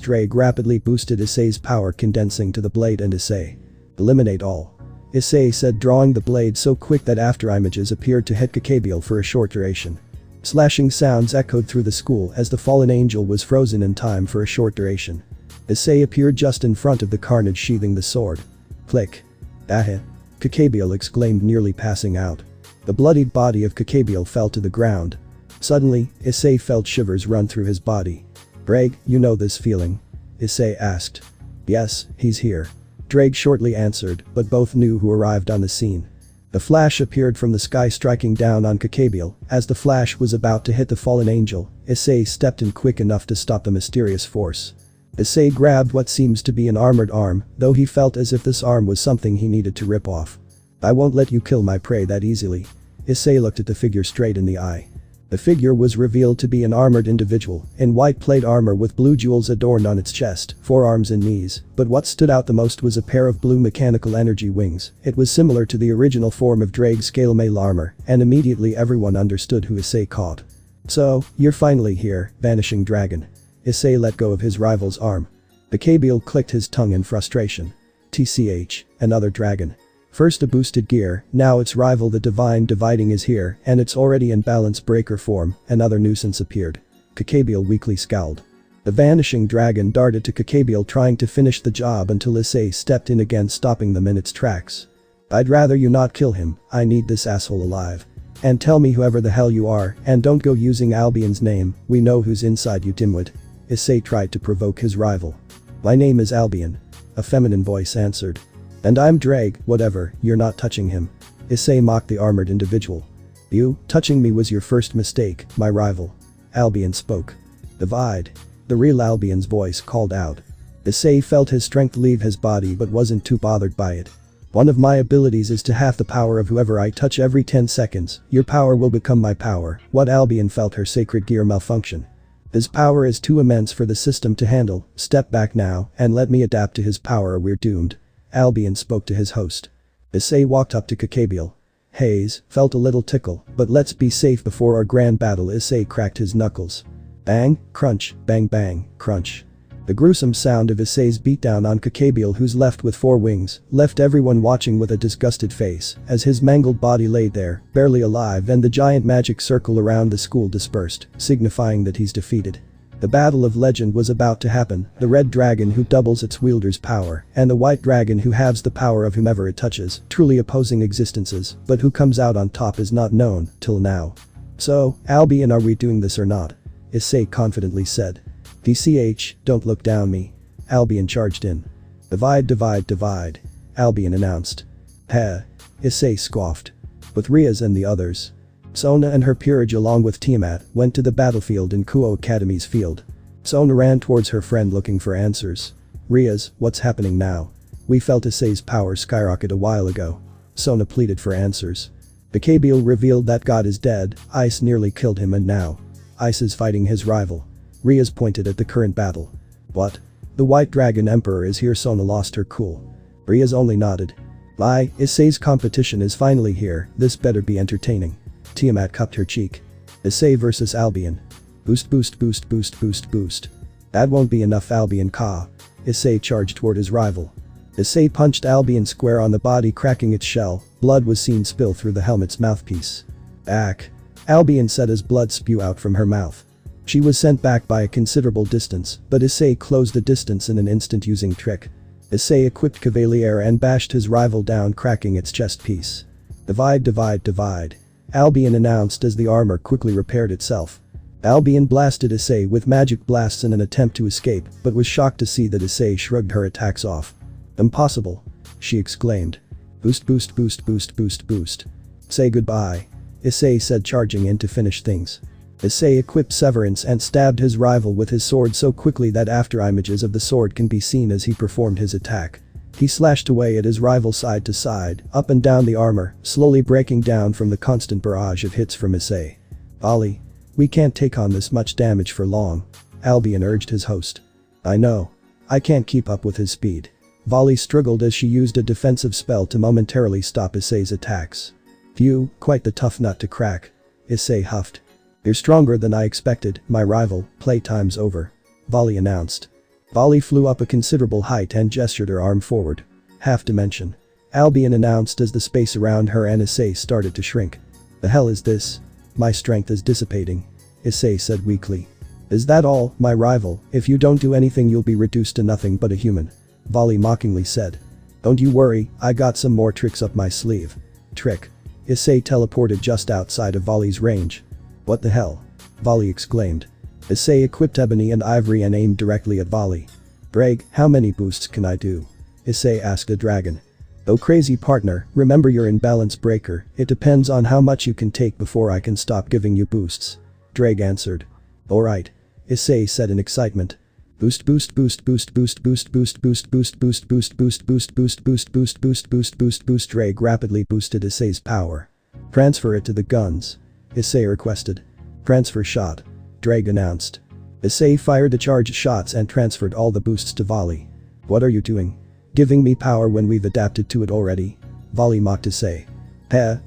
Drag rapidly boosted Issei's power, condensing to the blade and Issei. Eliminate all. Issei said, drawing the blade so quick that afterimages appeared to hit Kakabiel for a short duration. Slashing sounds echoed through the school as the fallen angel was frozen in time for a short duration. Issei appeared just in front of the carnage sheathing the sword. Click. Kakabiel exclaimed, nearly passing out. The bloodied body of Kakabiel fell to the ground. Suddenly, Issei felt shivers run through his body. Drake, you know this feeling? Issei asked. Yes, he's here. Drake shortly answered, but both knew who arrived on the scene. The flash appeared from the sky, striking down on Kakabiel. As the flash was about to hit the fallen angel, Issei stepped in quick enough to stop the mysterious force. Issei grabbed what seems to be an armored arm, though he felt as if this arm was something he needed to rip off. I won't let you kill my prey that easily. Issei looked at the figure straight in the eye. The figure was revealed to be an armored individual, in white plate armor with blue jewels adorned on its chest, forearms and knees, but what stood out the most was a pair of blue mechanical energy wings. It was similar to the original form of Drake's scale mail armor, and immediately everyone understood who Issei caught. So, you're finally here, Vanishing Dragon. Issei let go of his rival's arm. Kakabiel clicked his tongue in frustration. TCH, another dragon. First a boosted gear, now its rival the Divine Dividing is here, and it's already in balance breaker form. Another nuisance appeared. Kakabiel weakly scowled. The Vanishing Dragon darted to Kakabiel, trying to finish the job until Issei stepped in again, stopping them in its tracks. I'd rather you not kill him, I need this asshole alive. And tell me whoever the hell you are, and don't go using Albion's name, we know who's inside you, dimwit. Issei tried to provoke his rival. My name is Albion. A feminine voice answered. And I'm Drake, whatever, you're not touching him. Issei mocked the armored individual. You, touching me was your first mistake, my rival. Albion spoke. Divide. The real Albion's voice called out. Issei felt his strength leave his body but wasn't too bothered by it. One of my abilities is to half the power of whoever I touch every 10 seconds, your power will become my power. What? Albion felt her sacred gear malfunction. His power is too immense for the system to handle, step back now and let me adapt to his power or we're doomed. Albion spoke to his host. Issei walked up to Kakabiel. Hayes felt a little tickle, but let's be safe before our grand battle. Issei cracked his knuckles. Bang, crunch, bang bang, crunch. The gruesome sound of Issei's beatdown on Kakabiel, who's left with 4 wings, left everyone watching with a disgusted face as his mangled body lay there, barely alive, and the giant magic circle around the school dispersed, signifying that he's defeated. The battle of legend was about to happen, the red dragon who doubles its wielder's power, and the white dragon who halves the power of whomever it touches, truly opposing existences, but who comes out on top is not known, till now. So, Albion, are we doing this or not? Issei confidently said. DCH, don't look down me. Albion charged in. Divide, divide, divide. Albion announced. Heh. Issei scoffed. With Riaz and the others. Sona and her peerage along with Tiamat went to the battlefield in Kuo Academy's field. Sona ran towards her friend looking for answers. Riaz, what's happening now? We felt Issei's power skyrocket a while ago. Sona pleaded for answers. Kakabiel revealed that God is dead, Ice nearly killed him, and now Ice is fighting his rival. Riaz pointed at the current battle. What? The White Dragon Emperor is here. Sona lost her cool. Riaz only nodded. Issei's competition is finally here, this better be entertaining. Tiamat cupped her cheek. Issei versus Albion. Boost, boost, boost, boost, boost, boost. That won't be enough, Albion Ka. Issei charged toward his rival. Issei punched Albion square on the body, cracking its shell. Blood was seen spill through the helmet's mouthpiece. Back. Albion said as blood spew out from her mouth. She was sent back by a considerable distance, but Issei closed the distance in an instant using trick. Issei equipped Cavalier and bashed his rival down, cracking its chest piece. Divide, divide, divide. Albion announced as the armor quickly repaired itself. Albion blasted Issei with magic blasts in an attempt to escape, but was shocked to see that Issei shrugged her attacks off. Impossible. She exclaimed. Boost, boost, boost, boost, boost, boost. Say goodbye. Issei said, charging in to finish things. Issei equipped Severance and stabbed his rival with his sword so quickly that after images of the sword can be seen as he performed his attack. He slashed away at his rival side to side, up and down the armor, slowly breaking down from the constant barrage of hits from Issei. Vali. We can't take on this much damage for long. Albion urged his host. I know. I can't keep up with his speed. Vali struggled as she used a defensive spell to momentarily stop Issei's attacks. Phew, quite the tough nut to crack. Issei huffed. You're stronger than I expected, my rival, playtime's over. Vali announced. Vali flew up a considerable height and gestured her arm forward. Half dimension. Albion announced as the space around her and Issei started to shrink. The hell is this? My strength is dissipating. Issei said weakly. Is that all, my rival? If you don't do anything you'll be reduced to nothing but a human. Vali mockingly said. Don't you worry, I got some more tricks up my sleeve. Trick. Issei teleported just outside of Vali's range. What the hell? Vali exclaimed. Issei equipped Ebony and Ivory and aimed directly at Vali. Brag, how many boosts can I do? Issei asked the dragon. Oh crazy partner, remember your imbalance breaker, it depends on how much you can take before I can stop giving you boosts. Drag answered. Alright. Issei said in excitement. Boost, boost, boost, boost, boost, boost, boost, boost, boost, boost, boost, boost, boost, boost, boost, boost, boost, boost, boost. Drag rapidly boosted Issei's power. Transfer it to the guns. Issei requested. Transfer shot. Drag announced. Issei fired the charged shots and transferred all the boosts to Vali. What are you doing? Giving me power when we've adapted to it already? Vali mocked Issei.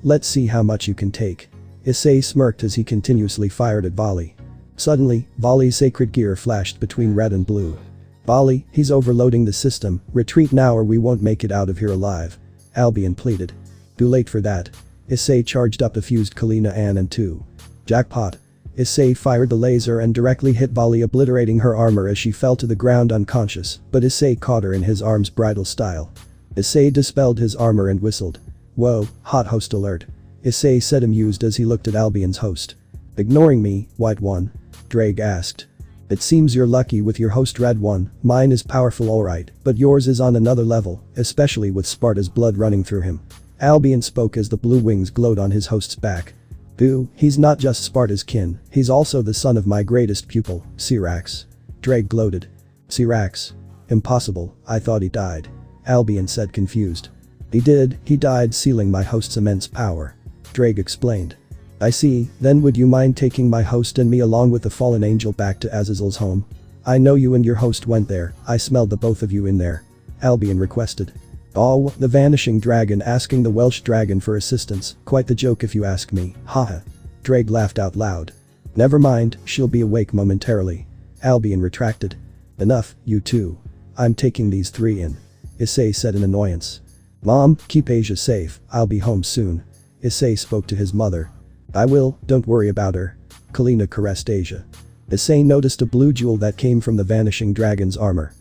Let's see how much you can take. Issei smirked as he continuously fired at Vali. Suddenly, Vali's sacred gear flashed between red and blue. Vali, he's overloading the system, retreat now or we won't make it out of here alive. Albion pleaded. Too late for that. Issei charged up the fused Kalina An and 2. Jackpot. Issei fired the laser and directly hit Vali, obliterating her armor as she fell to the ground unconscious, but Issei caught her in his arms bridal style. Issei dispelled his armor and whistled. Whoa, hot host alert. Issei said amused as he looked at Albion's host. Ignoring me, white one? Drag asked. It seems you're lucky with your host red one, mine is powerful alright, but yours is on another level, especially with Sparta's blood running through him. Albion spoke as the blue wings glowed on his host's back. Boo, he's not just Sparta's kin, he's also the son of my greatest pupil, Sirzechs. Drag gloated. Sirzechs? Impossible, I thought he died. Albion said confused. He did, he died sealing my host's immense power. Drag explained. I see, then would you mind taking my host and me along with the fallen angel back to Azazel's home? I know you and your host went there, I smelled the both of you in there. Albion requested. Oh, the vanishing dragon asking the Welsh dragon for assistance, quite the joke if you ask me, haha. Drag laughed out loud. Never mind, she'll be awake momentarily. Albion retracted. Enough, you two. I'm taking these three in. Issei said in annoyance. Mom, keep Asia safe, I'll be home soon. Issei spoke to his mother. I will, don't worry about her. Kalina caressed Asia. Issei noticed a blue jewel that came from the vanishing dragon's armor.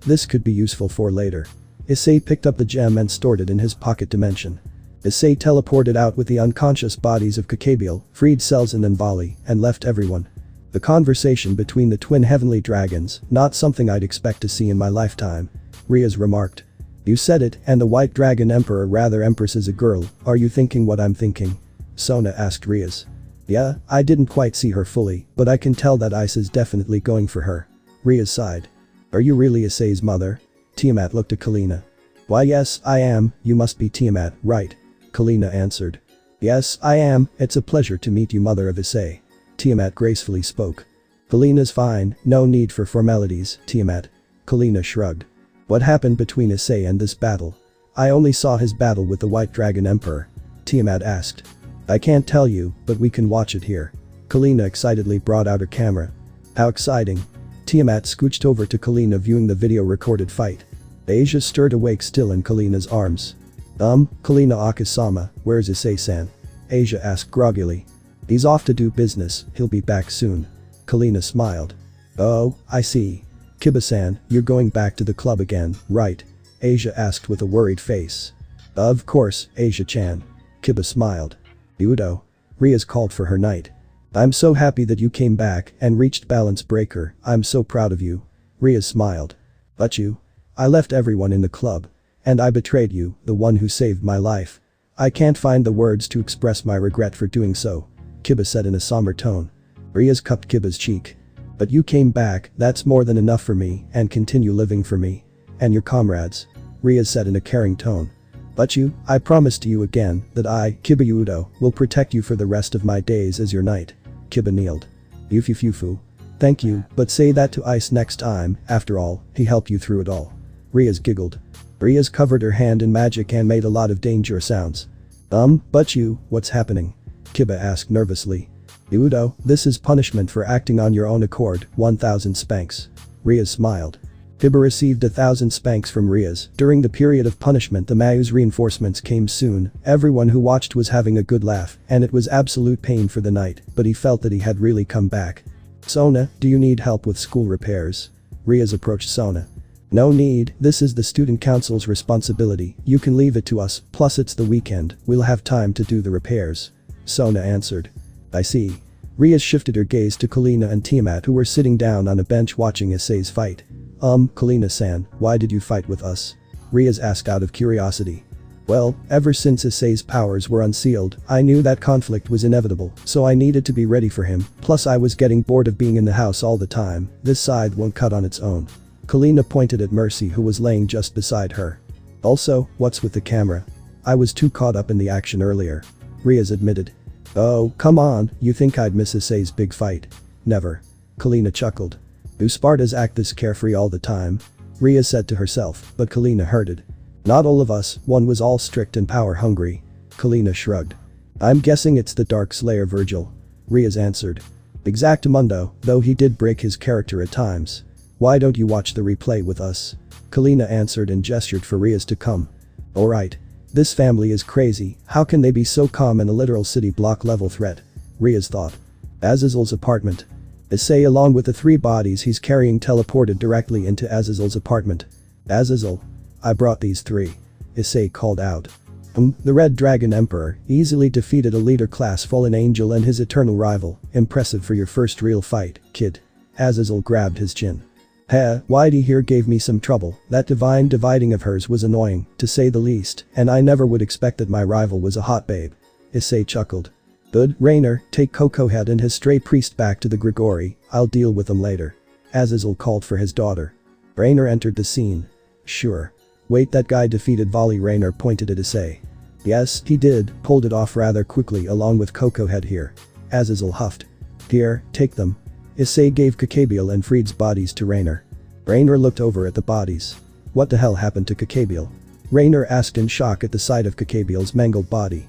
This could be useful for later. Issei picked up the gem and stored it in his pocket dimension. Issei teleported out with the unconscious bodies of Kakabiel, freed Selzen and Vali, and left everyone. The conversation between the twin heavenly dragons, not something I'd expect to see in my lifetime. Riaz remarked. You said it, and the white dragon emperor rather empress is a girl, are you thinking what I'm thinking? Sona asked Riaz. Yeah, I didn't quite see her fully, but I can tell that Ice is definitely going for her. Riaz sighed. Are you really Issei's mother? Tiamat looked at Kalina. Why yes, I am, you must be Tiamat, right? Kalina answered. Yes, I am, it's a pleasure to meet you mother of Issei. Tiamat gracefully spoke. Kalina's fine, no need for formalities, Tiamat. Kalina shrugged. What happened between Issei and this battle? I only saw his battle with the White Dragon Emperor. Tiamat asked. I can't tell you, but we can watch it here. Kalina excitedly brought out her camera. How exciting. Tiamat scooched over to Kalina viewing the video recorded fight. Asia stirred awake still in Kalina's arms. Kalina Akasama, where's Issei-san? Asia asked groggily. He's off to do business, he'll be back soon. Kalina smiled. Oh, I see. Kiba-san, you're going back to the club again, right? Asia asked with a worried face. Of course, Asia-chan. Kiba smiled. Hyoudou. Riaz called for her knight. I'm so happy that you came back and reached balance breaker, I'm so proud of you. Riaz smiled. But you? I left everyone in the club. And I betrayed you, the one who saved my life. I can't find the words to express my regret for doing so. Kiba said in a somber tone. Riaz cupped Kiba's cheek. But you came back, that's more than enough for me, and continue living for me. And your comrades. Riaz said in a caring tone. But you, I promise to you again, that I, Kiba Hyoudou, will protect you for the rest of my days as your knight. Kiba kneeled. Yufufufu. Thank you, but say that to Ice next time, after all, he helped you through it all. Riaz giggled. Riaz covered her hand in magic and made a lot of danger sounds. But you, what's happening? Kiba asked nervously. Hyoudou, this is punishment for acting on your own accord, 1000 spanks. Riaz smiled. Kiba received 1000 spanks from Riaz. During the period of punishment the Mayu's reinforcements came soon, everyone who watched was having a good laugh, and it was absolute pain for the knight, but he felt that he had really come back. Sona, do you need help with school repairs? Riaz approached Sona. No need, this is the student council's responsibility, you can leave it to us, plus it's the weekend, we'll have time to do the repairs. Sona answered. I see. Riaz shifted her gaze to Kalina and Tiamat who were sitting down on a bench watching Issei's fight. Kalina-san, why did you fight with us? Riaz asked out of curiosity. Well, ever since Issei's powers were unsealed, I knew that conflict was inevitable, so I needed to be ready for him, plus I was getting bored of being in the house all the time, this side won't cut on its own. Kalina pointed at Mercy who was laying just beside her. Also, what's with the camera? I was too caught up in the action earlier. Riaz admitted. Oh, come on, you think I'd miss Issei's big fight? Never. Kalina chuckled. Do Spartas act this carefree all the time? Riaz said to herself, but Kalina heard it. Not all of us, one was all strict and power hungry. Kalina shrugged. I'm guessing it's the Dark Slayer Virgil. Riaz answered. Exactamundo, though he did break his character at times. Why don't you watch the replay with us? Kalina answered and gestured for Riaz to come. Alright. This family is crazy, how can they be so calm in a literal city block level threat? Riaz thought. Azazel's apartment. Issei along with the 3 bodies he's carrying teleported directly into Azazel's apartment. Azazel. I brought these 3. Issei called out. The Red Dragon Emperor easily defeated a leader class fallen angel and his eternal rival, impressive for your first real fight, kid. Azazel grabbed his chin. Whitey here gave me some trouble, that divine dividing of hers was annoying, to say the least, and I never would expect that my rival was a hot babe. Issei chuckled. Good, Rainer, take Coco Head and his stray priest back to the Grigori, I'll deal with them later. Azazel called for his daughter. Rainer entered the scene. Sure. Wait, that guy defeated Vali. Rainer pointed at Issei. Yes, he did, pulled it off rather quickly along with Coco Head here. Azazel huffed. Here, take them. Issei gave Kakabiel and Fried's bodies to Rainer. Rainer looked over at the bodies. What the hell happened to Kakabiel? Rainer asked in shock at the sight of Kakabiel's mangled body.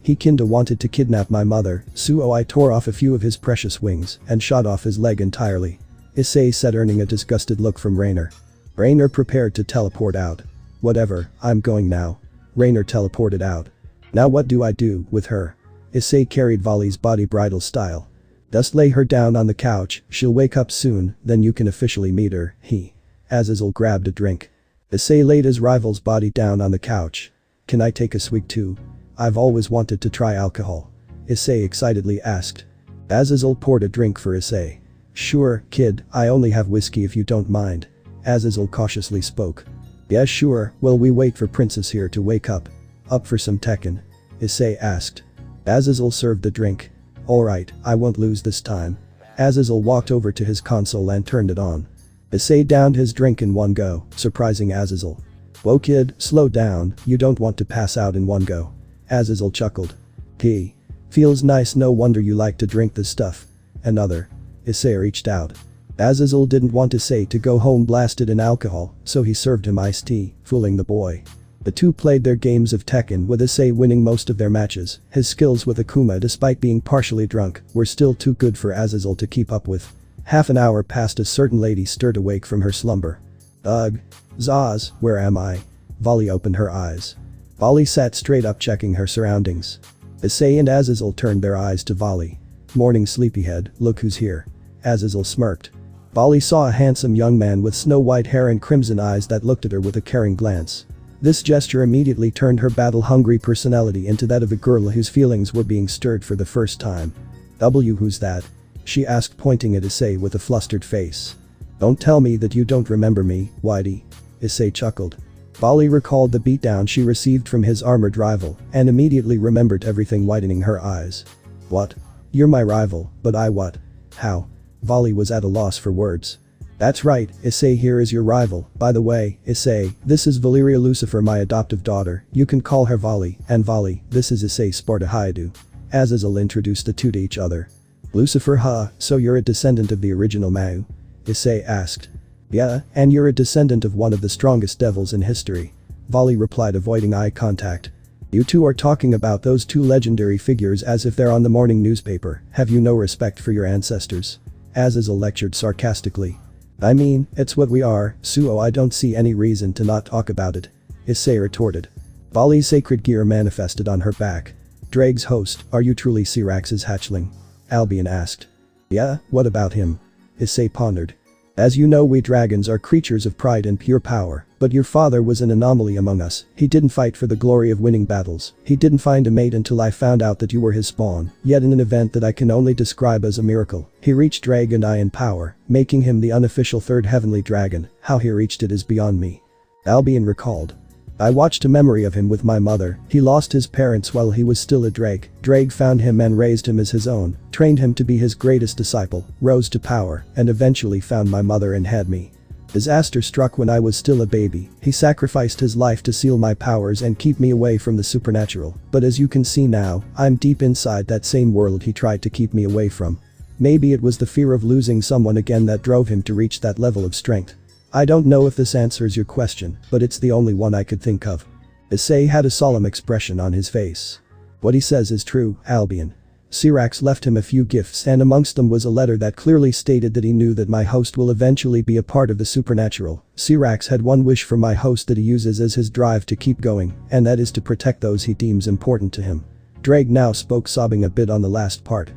He kinda wanted to kidnap my mother, so I tore off a few of his precious wings and shot off his leg entirely. Issei said, earning a disgusted look from Rainer. Rainer prepared to teleport out. Whatever, I'm going now. Rainer teleported out. Now what do I do with her? Issei carried Vali's body bridal style. Just lay her down on the couch, she'll wake up soon, then you can officially meet her, Azazel grabbed a drink. Issei laid his rival's body down on the couch. Can I take a swig too? I've always wanted to try alcohol. Issei excitedly asked. Azazel poured a drink for Issei. Sure, kid, I only have whiskey if you don't mind. Azazel cautiously spoke. Yeah, sure, will we wait for Princess here to wake up? Up for some Tekken? Issei asked. Azazel served the drink. Alright, I won't lose this time. Azazel walked over to his console and turned it on. Issei downed his drink in one go, surprising Azazel. Whoa kid, slow down, you don't want to pass out in one go. Azazel chuckled. Feels nice, no wonder you like to drink this stuff. Another. Issei reached out. Azazel didn't want Issei to go home blasted in alcohol, so he served him iced tea, fooling the boy. The two played their games of Tekken with Issei winning most of their matches. His skills with Akuma, despite being partially drunk, were still too good for Azazel to keep up with. Half an hour passed. A certain lady stirred awake from her slumber. Ugh. Zaz, where am I? Vali opened her eyes. Vali sat straight up, checking her surroundings. Issei and Azazel turned their eyes to Vali. Morning sleepyhead, look who's here. Azazel smirked. Vali saw a handsome young man with snow-white hair and crimson eyes that looked at her with a caring glance. This gesture immediately turned her battle-hungry personality into that of a girl whose feelings were being stirred for the first time. Who's that? She asked, pointing at Issei with a flustered face. Don't tell me that you don't remember me, Whitey. Issei chuckled. Vali recalled the beatdown she received from his armored rival and immediately remembered everything, widening her eyes. What? You're my rival, but I what? How? Vali was at a loss for words. That's right, Issei here is your rival. By the way, Issei, this is Valeria Lucifer, my adoptive daughter. You can call her Vali, and Vali, this is Issei Hyoudou. Azazel introduced the two to each other. Lucifer, so you're a descendant of the original Mau? Issei asked. Yeah, and you're a descendant of one of the strongest devils in history. Vali replied, avoiding eye contact. You two are talking about those two legendary figures as if they're on the morning newspaper. Have you no respect for your ancestors? Azazel lectured sarcastically. I mean, it's what we are, Suo. I don't see any reason to not talk about it. Issei retorted. Vali's sacred gear manifested on her back. Drake's host, are you truly Sirzechs' hatchling? Albion asked. Yeah, what about him? Issei pondered. As you know, we dragons are creatures of pride and pure power, but your father was an anomaly among us. He didn't fight for the glory of winning battles. He didn't find a mate until I found out that you were his spawn, yet in an event that I can only describe as a miracle. He reached Drag and I in power, making him the unofficial third heavenly dragon. How he reached it is beyond me. Albion recalled. I watched a memory of him with my mother. He lost his parents while he was still a Drake. Drake found him and raised him as his own, trained him to be his greatest disciple, rose to power, and eventually found my mother and had me. Disaster struck when I was still a baby. He sacrificed his life to seal my powers and keep me away from the supernatural. But as you can see now, I'm deep inside that same world he tried to keep me away from. Maybe it was the fear of losing someone again that drove him to reach that level of strength. I don't know if this answers your question, but it's the only one I could think of. Issei had a solemn expression on his face. What he says is true, Albion. Sirzechs left him a few gifts, and amongst them was a letter that clearly stated that he knew that my host will eventually be a part of the supernatural. Sirzechs had one wish for my host that he uses as his drive to keep going, and that is to protect those he deems important to him. Drake now spoke, sobbing a bit on the last part.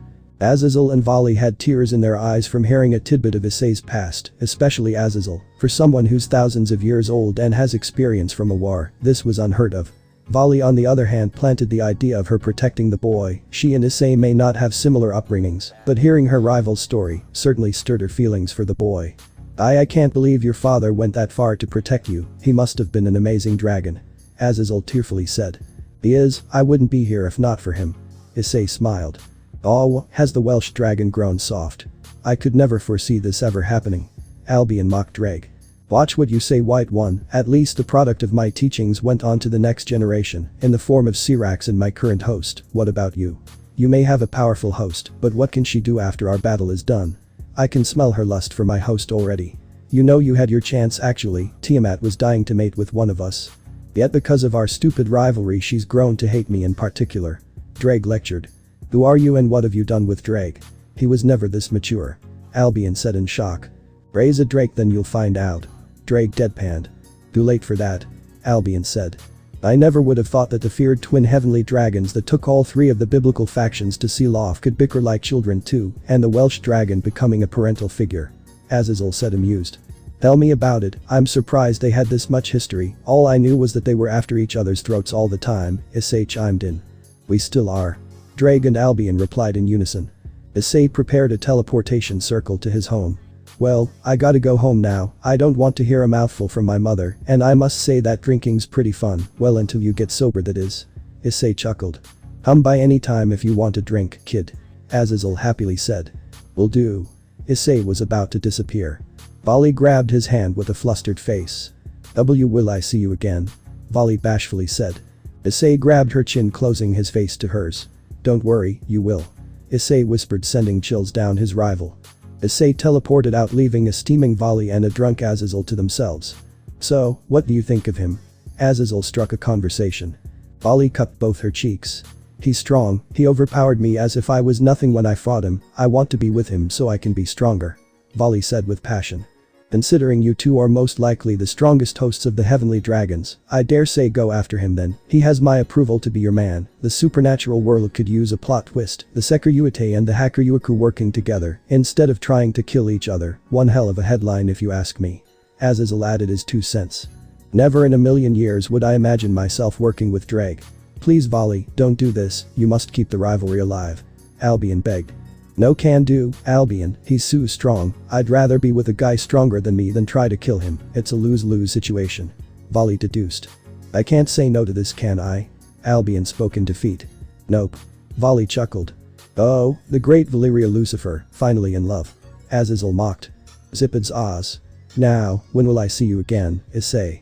Azazel and Vali had tears in their eyes from hearing a tidbit of Issei's past, especially Azazel. For someone who's thousands of years old and has experience from a war, this was unheard of. Vali on the other hand planted the idea of her protecting the boy. She and Issei may not have similar upbringings, but hearing her rival's story certainly stirred her feelings for the boy. I can't believe your father went that far to protect you. He must have been an amazing dragon. Azazel tearfully said. He is, I wouldn't be here if not for him. Issei smiled. Oh, has the Welsh dragon grown soft? I could never foresee this ever happening. Albion mocked Drake. Watch what you say, White One. At least the product of my teachings went on to the next generation, in the form of Sirzechs and my current host. What about you? You may have a powerful host, but what can she do after our battle is done? I can smell her lust for my host already. You know, you had your chance actually. Tiamat was dying to mate with one of us. Yet because of our stupid rivalry she's grown to hate me in particular. Drake lectured. Who are you and what have you done with Drake? He was never this mature. Albion said in shock. Raise a Drake then you'll find out. Drake deadpanned. Too late for that. Albion said. I never would have thought that the feared twin heavenly dragons that took all three of the biblical factions to seal off could bicker like children too, and the Welsh dragon becoming a parental figure. Azazel said amused. Tell me about it, I'm surprised they had this much history, all I knew was that they were after each other's throats all the time, Issei chimed in. We still are. Drake and Albion replied in unison. Issei prepared a teleportation circle to his home. Well, I gotta go home now, I don't want to hear a mouthful from my mother, and I must say that drinking's pretty fun, well until you get sober that is. Issei chuckled. Come by any time if you want a drink, kid. Azazel happily said. Will do. Issei was about to disappear. Vali grabbed his hand with a flustered face. Will I see you again? Vali bashfully said. Issei grabbed her chin closing his face to hers. Don't worry, you will. Issei whispered sending chills down his rival. Issei teleported out leaving a steaming Vali and a drunk Azazel to themselves. So, what do you think of him? Azazel struck a conversation. Vali cupped both her cheeks. He's strong, he overpowered me as if I was nothing when I fought him, I want to be with him so I can be stronger. Vali said with passion. Considering you two are most likely the strongest hosts of the heavenly dragons, I dare say go after him then, he has my approval to be your man, the supernatural world could use a plot twist, the Sekiryuite and the Hakuryuku working together, instead of trying to kill each other, one hell of a headline if you ask me. Azazel added his 2 cents. Never in a million years would I imagine myself working with Drake. Please Vali, don't do this, you must keep the rivalry alive. Albion begged. No can do, Albion, he's so strong, I'd rather be with a guy stronger than me than try to kill him, it's a lose-lose situation. Vali deduced. I can't say no to this can I? Albion spoke in defeat. Nope. Vali chuckled. Oh, the great Valyria Lucifer, finally in love. Azazel mocked. Zippets Oz. Now, when will I see you again, Issei?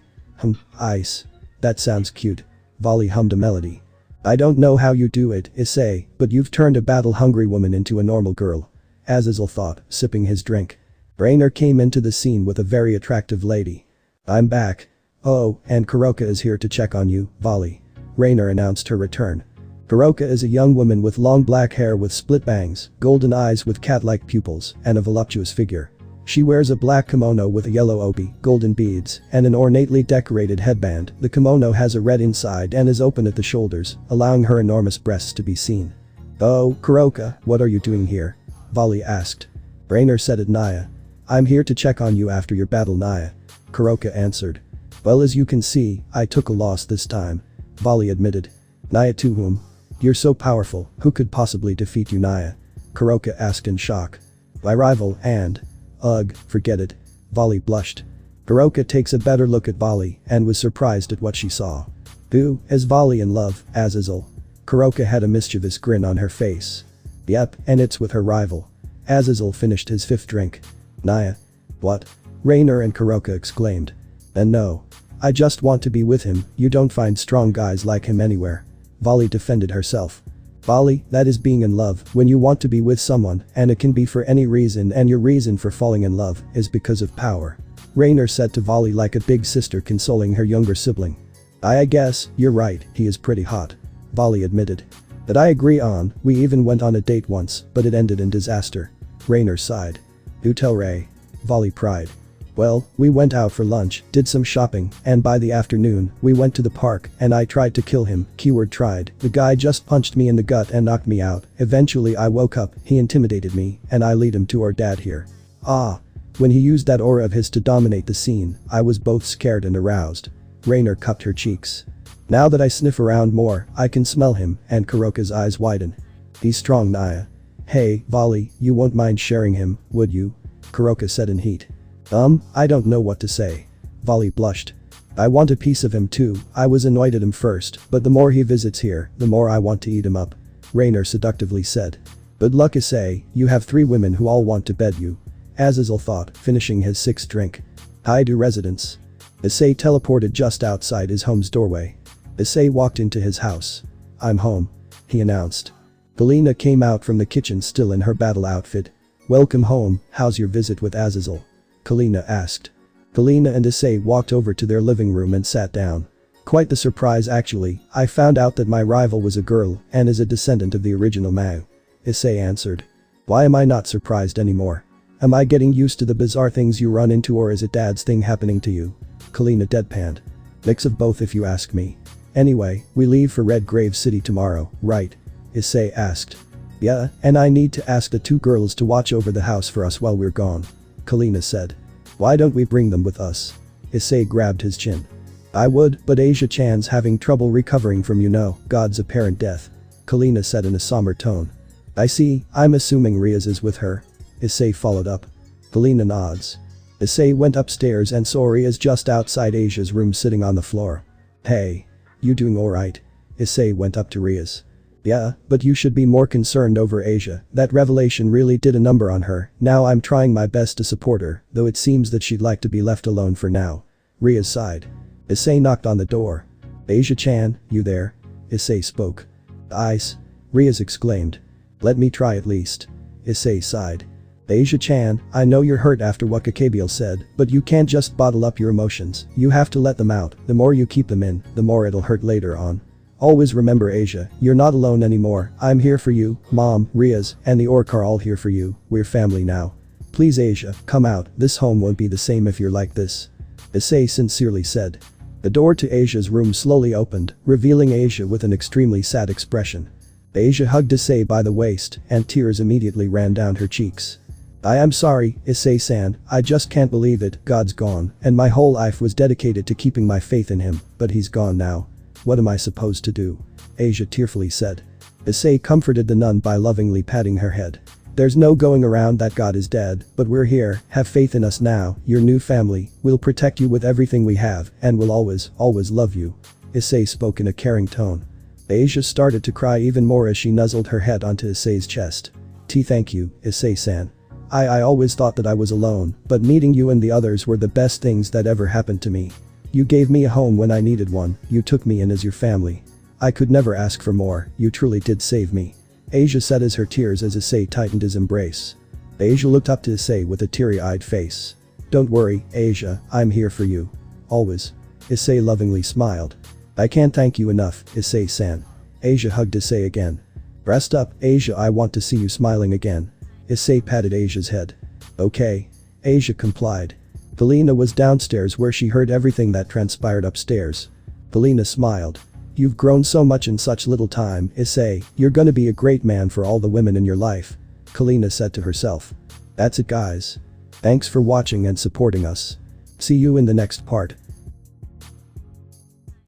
Ice. That sounds cute. Vali hummed a melody. I don't know how you do it, Issei, but you've turned a battle-hungry woman into a normal girl. Azazel thought, sipping his drink. Raynor came into the scene with a very attractive lady. I'm back. Oh, and Kuroka is here to check on you, Vali. Raynor announced her return. Kuroka is a young woman with long black hair with split bangs, golden eyes with cat-like pupils, and a voluptuous figure. She wears a black kimono with a yellow obi, golden beads, and an ornately decorated headband. The kimono has a red inside and is open at the shoulders, allowing her enormous breasts to be seen. Oh, Kuroka, what are you doing here? Vali asked. Raynor said at Naya. I'm here to check on you after your battle Naya. Kuroka answered. Well as you can see, I took a loss this time. Vali admitted. Naya to whom? You're so powerful, who could possibly defeat you Naya? Kuroka asked in shock. My rival and… Ugh, forget it. Vali blushed. Kuroka takes a better look at Vali and was surprised at what she saw. Boo, is Vali in love, Azazel? Kuroka had a mischievous grin on her face. Yep, and it's with her rival. Azazel finished his 5th drink. Naya. What? Raynor and Kuroka exclaimed. And no. I just want to be with him, you don't find strong guys like him anywhere. Vali defended herself. Vali, that is being in love when you want to be with someone and it can be for any reason and your reason for falling in love is because of power. Raynor said to Vali like a big sister consoling her younger sibling. I guess, you're right, he is pretty hot. Vali admitted. That I agree on, we even went on a date once, but it ended in disaster. Raynor sighed. Do tell Ray. Vali cried. Well, we went out for lunch, did some shopping, and by the afternoon, we went to the park and I tried to kill him, keyword tried, the guy just punched me in the gut and knocked me out, eventually I woke up, he intimidated me, and I lead him to our dad here. Ah. When he used that aura of his to dominate the scene, I was both scared and aroused. Raynor cupped her cheeks. Now that I sniff around more, I can smell him, and Kuroka's eyes widen. He's strong Naya. Hey, Vali, you won't mind sharing him, would you? Kuroka said in heat. I don't know what to say. Vali blushed. I want a piece of him too, I was annoyed at him first, but the more he visits here, the more I want to eat him up. Raynor seductively said. Good luck Issei, you have 3 women who all want to bed you. Azazel thought, finishing his 6th drink. Hi to residence. Issei teleported just outside his home's doorway. Issei walked into his house. I'm home. He announced. Galina came out from the kitchen still in her battle outfit. Welcome home, how's your visit with Azazel? Galina asked. Galina and Issei walked over to their living room and sat down. Quite the surprise actually, I found out that my rival was a girl and is a descendant of the original Mao. Issei answered. Why am I not surprised anymore? Am I getting used to the bizarre things you run into, or is it dad's thing happening to you? Kalina deadpanned. Mix of both if you ask me. Anyway, we leave for Red Grave City tomorrow, right? Issei asked. Yeah, and I need to ask the 2 girls to watch over the house for us while we're gone. Kalina said. Why don't we bring them with us? Issei grabbed his chin. I would, but Asia-chan's having trouble recovering from God's apparent death. Kalina said in a somber tone. I see, I'm assuming Riaz is with her. Issei followed up. Kalina nods. Issei went upstairs and saw Riaz just outside Asia's room sitting on the floor. Hey. You doing alright? Issei went up to Riaz. Yeah, but you should be more concerned over Asia. That revelation really did a number on her. Now I'm trying my best to support her, though it seems that she'd like to be left alone for now. Riaz sighed. Issei knocked on the door. Asia-chan, you there? Issei spoke. Ice. Riaz exclaimed. Let me try at least. Issei sighed. Asia-chan, I know you're hurt after what Kakabiel said, but you can't just bottle up your emotions. You have to let them out. The more you keep them in, the more it'll hurt later on. Always remember, Asia, you're not alone anymore. I'm here for you, Mom, Riaz, and the Orc are all here for you. We're family now. Please, Asia, come out. This home won't be the same if you're like this. Issei sincerely said. The door to Asia's room slowly opened, revealing Asia with an extremely sad expression. Asia hugged Issei by the waist, and tears immediately ran down her cheeks. I am sorry, Issei-san, I just can't believe it. God's gone, and my whole life was dedicated to keeping my faith in him, but he's gone now. What am I supposed to do? Asia tearfully said. Issei comforted the nun by lovingly patting her head. There's no going around that God is dead, but we're here, have faith in us now, your new family, we'll protect you with everything we have, and we'll always love you. Issei spoke in a caring tone. Asia started to cry even more as she nuzzled her head onto Issei's chest. Thank you, Issei-san. I always thought that I was alone, but meeting you and the others were the best things that ever happened to me. You gave me a home when I needed one, you took me in as your family. I could never ask for more, you truly did save me. Asia said as her tears as Issei tightened his embrace. Asia looked up to Issei with a teary-eyed face. Don't worry, Asia, I'm here for you. Always. Issei lovingly smiled. I can't thank you enough, Issei-san. Asia hugged Issei again. Rest up, Asia, I want to see you smiling again. Issei patted Asia's head. Okay. Asia complied. Kalina was downstairs where she heard everything that transpired upstairs. Kalina smiled. You've grown so much in such little time, Issei, you're gonna be a great man for all the women in your life. Kalina said to herself. That's it, guys. Thanks for watching and supporting us. See you in the next part.